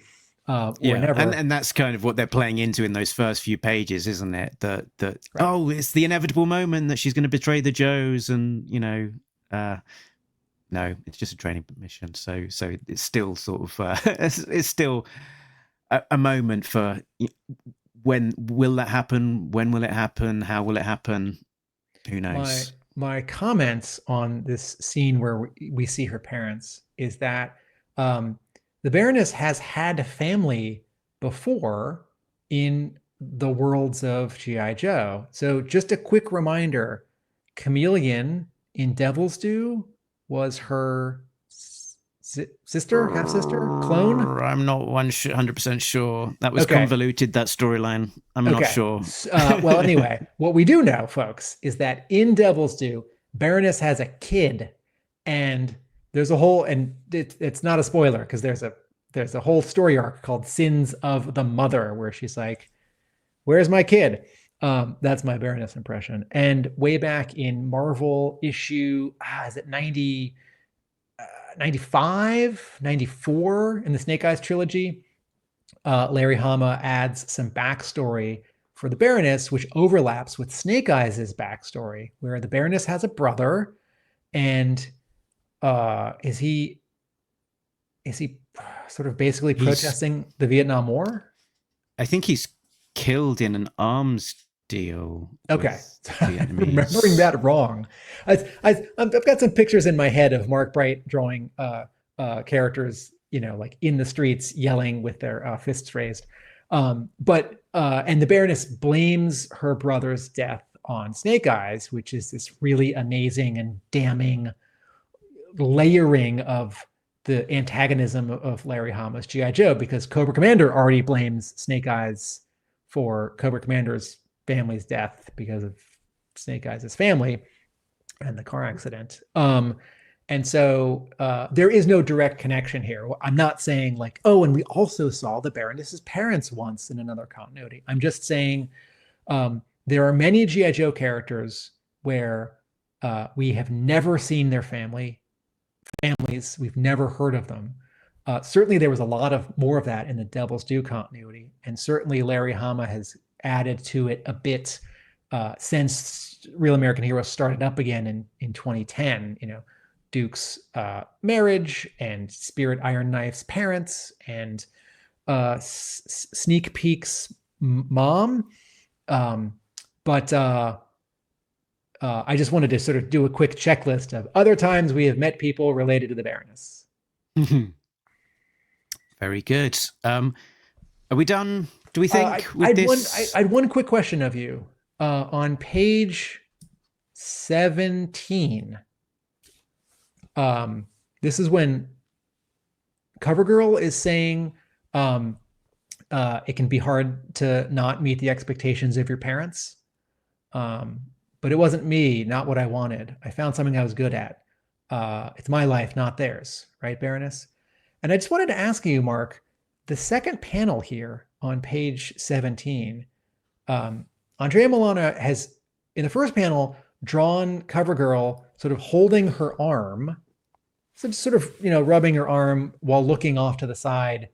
Whenever. And that's kind of what they're playing into in those first few pages, isn't it? That right. Oh, it's the inevitable moment that she's going to betray the Joes, and no, it's just a training mission. So it's still sort of it's still a moment for when will that happen? When will it happen? How will it happen? Who knows? My comments on this scene where we see her parents is that the Baroness has had family before in the worlds of G.I. Joe. So just a quick reminder, Chameleon in Devil's Due was her sister, half-sister, clone? I'm not 100% sure. That was Okay. convoluted, that storyline. I'm not sure. Well, anyway, what we do know, folks, is that in Devil's Due, Baroness has a kid, and there's a whole, and it's not a spoiler because there's a whole story arc called Sins of the Mother, where she's like, where's my kid? That's my Baroness impression. And way back in Marvel issue, is it 95, 94 in the Snake Eyes trilogy, Larry Hama adds some backstory for the Baroness, which overlaps with Snake Eyes' backstory, where the Baroness has a brother, and is he sort of basically protesting the Vietnam War? I think he's killed in an arms deal. Okay, I'm remembering that wrong. I've got some pictures in my head of Mark Bright drawing characters, like in the streets yelling with their fists raised. And the Baroness blames her brother's death on Snake Eyes, which is this really amazing and damning layering of the antagonism of Larry Hama's G.I. Joe, because Cobra Commander already blames Snake Eyes for Cobra Commander's family's death because of Snake Eyes' family and the car accident. And so there is no direct connection here. I'm not saying like, oh, and we also saw the Baroness's parents once in another continuity. I'm just saying there are many G.I. Joe characters where we have never seen their families. We've never heard of them. Certainly there was a lot of more of that in the Devil's Due continuity. And certainly Larry Hama has added to it a bit since Real American Heroes started up again in 2010, Duke's marriage and Spirit Iron Knife's parents and Sneak Peek's mom. But I just wanted to sort of do a quick checklist of other times we have met people related to the Baroness. Very good. Are we done? Do we think I had one quick question of you. On page 17, this is when CoverGirl is saying it can be hard to not meet the expectations of your parents. But it wasn't me, not what I wanted. I found something I was good at. It's my life, not theirs. Right, Baroness? And I just wanted to ask you, Mark, the second panel here on page 17, Andrea Milana has, in the first panel, drawn CoverGirl sort of holding her arm, so sort of, rubbing her arm while looking off to the side.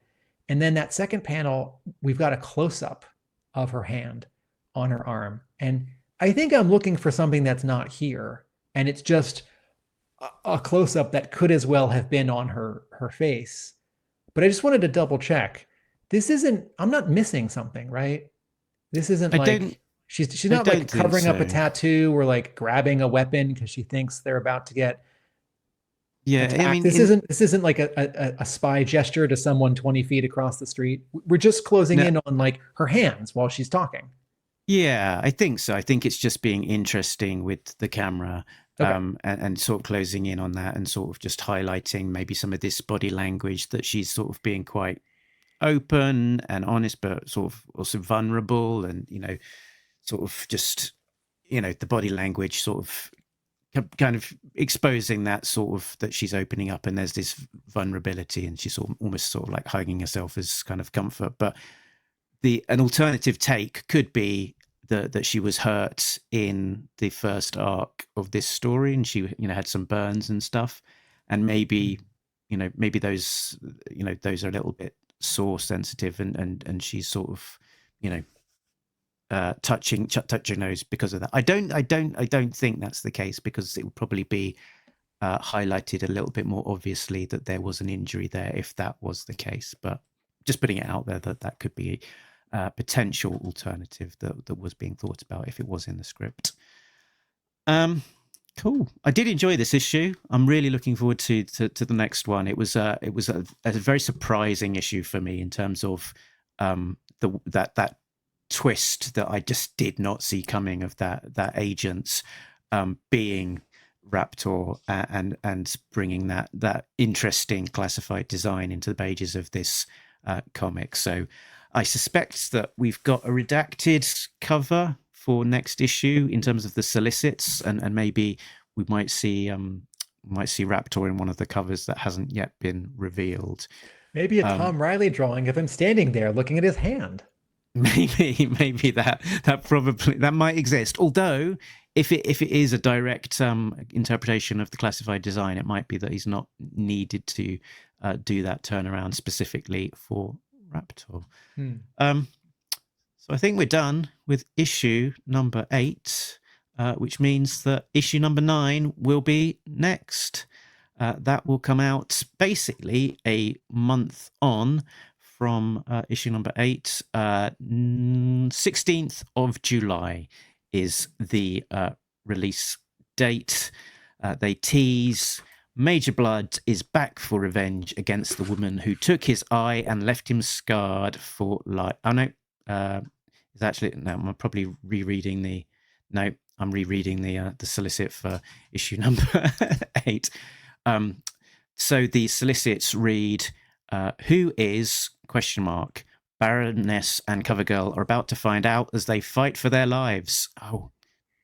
And then that second panel, we've got a close-up of her hand on her arm. And I think I'm looking for something that's not here. And it's just a close-up that could as well have been on her face. But I just wanted to double check. This isn't, I'm not missing something, right? This isn't she's not like covering up a tattoo or like grabbing a weapon because she thinks they're about to get attacked. I mean, this isn't like a spy gesture to someone 20 feet across the street. We're just closing in on like her hands while she's talking. Yeah, I think so. I think it's just being interesting with the camera, and sort of closing in on that and sort of just highlighting maybe some of this body language that she's sort of being quite open and honest, but sort of also vulnerable, and sort of just the body language sort of kind of exposing that sort of that she's opening up, and there's this vulnerability, and she's almost sort of like hugging herself as kind of comfort. But an alternative take could be that she was hurt in the first arc of this story, and she had some burns and stuff, and maybe those those are a little bit sore sensitive, and she's sort of touching those because of that. I don't think that's the case, because it would probably be highlighted a little bit more obviously that there was an injury there if that was the case. But just putting it out there that could be potential alternative that was being thought about if it was in the script. Cool. I did enjoy this issue. I'm really looking forward to the next one. It was a very surprising issue for me in terms of that twist that I just did not see coming of that agent being Raptor and bringing that interesting classified design into the pages of this comic. So I suspect that we've got a redacted cover for next issue in terms of the solicits, and maybe we might see Raptor in one of the covers that hasn't yet been revealed. Maybe a Tom Reilly drawing of him standing there looking at his hand. Maybe that might exist. Although if it is a direct interpretation of the classified design, it might be that he's not needed to do that turnaround specifically for Raptor. So I think we're done with issue number 8, which means that issue number 9 will be next. That will come out basically a month on from issue number 8. 16th of July is the release date. They tease Major Bludd is back for revenge against the woman who took his eye and left him scarred for life. Oh no, it's actually no. I'm probably rereading the. No, I'm rereading the solicit for issue number 8. So the solicits read, "Who is ? Baroness and Covergirl are about to find out as they fight for their lives." Oh.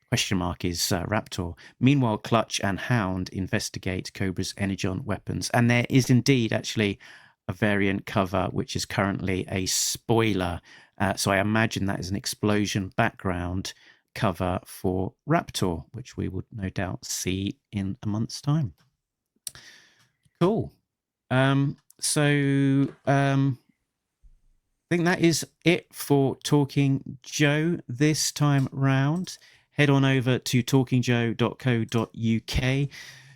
Question mark is Raptor. Meanwhile, Clutch and Hound investigate Cobra's Energon weapons. And there is indeed actually a variant cover, which is currently a spoiler. So I imagine that is an explosion background cover for Raptor, which we would no doubt see in a month's time. Cool. I think that is it for Talking Joe this time round. Head on over to talkingjoe.co.uk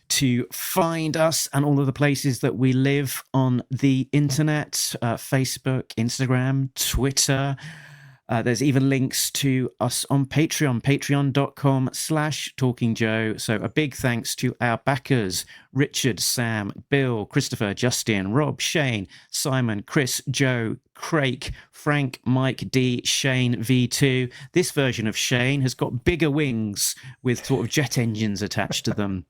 to find us and all of the places that we live on the internet, Facebook, Instagram, Twitter. There's even links to us on Patreon, patreon.com/talkingjoe. So a big thanks to our backers, Richard, Sam, Bill, Christopher, Justin, Rob, Shane, Simon, Chris, Joe, Craig, Frank, Mike, D, Shane, V2. This version of Shane has got bigger wings with sort of jet engines attached to them.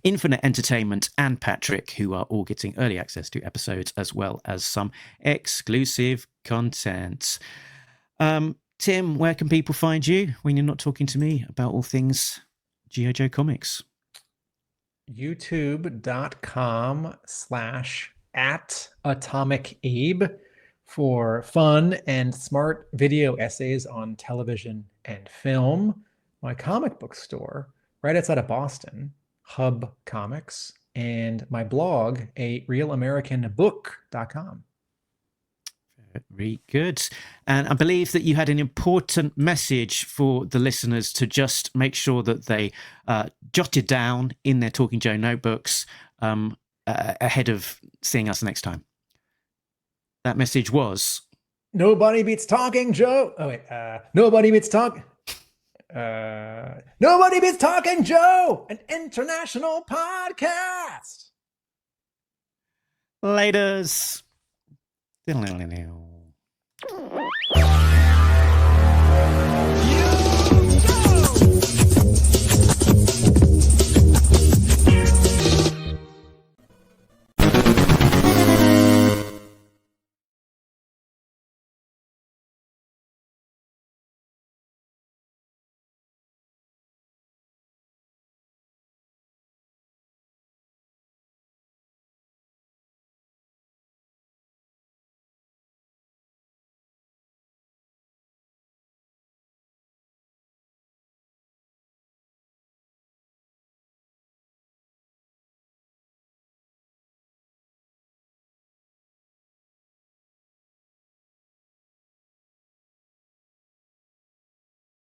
Infinite Entertainment and Patrick, who are all getting early access to episodes as well as some exclusive content. Tim, where can people find you when you're not talking to me about all things G.I. Joe comics? youtube.com/@AtomicAbe for fun and smart video essays on television and film. My comic book store right outside of Boston, Hub Comics, and my blog, arealamericanbook.com. Very good. And I believe that you had an important message for the listeners to just make sure that they jotted down in their Talking Joe notebooks ahead of seeing us next time. That message was... Nobody beats Talking Joe. Oh, wait. Nobody beats Talking Joe, an international podcast. Laters.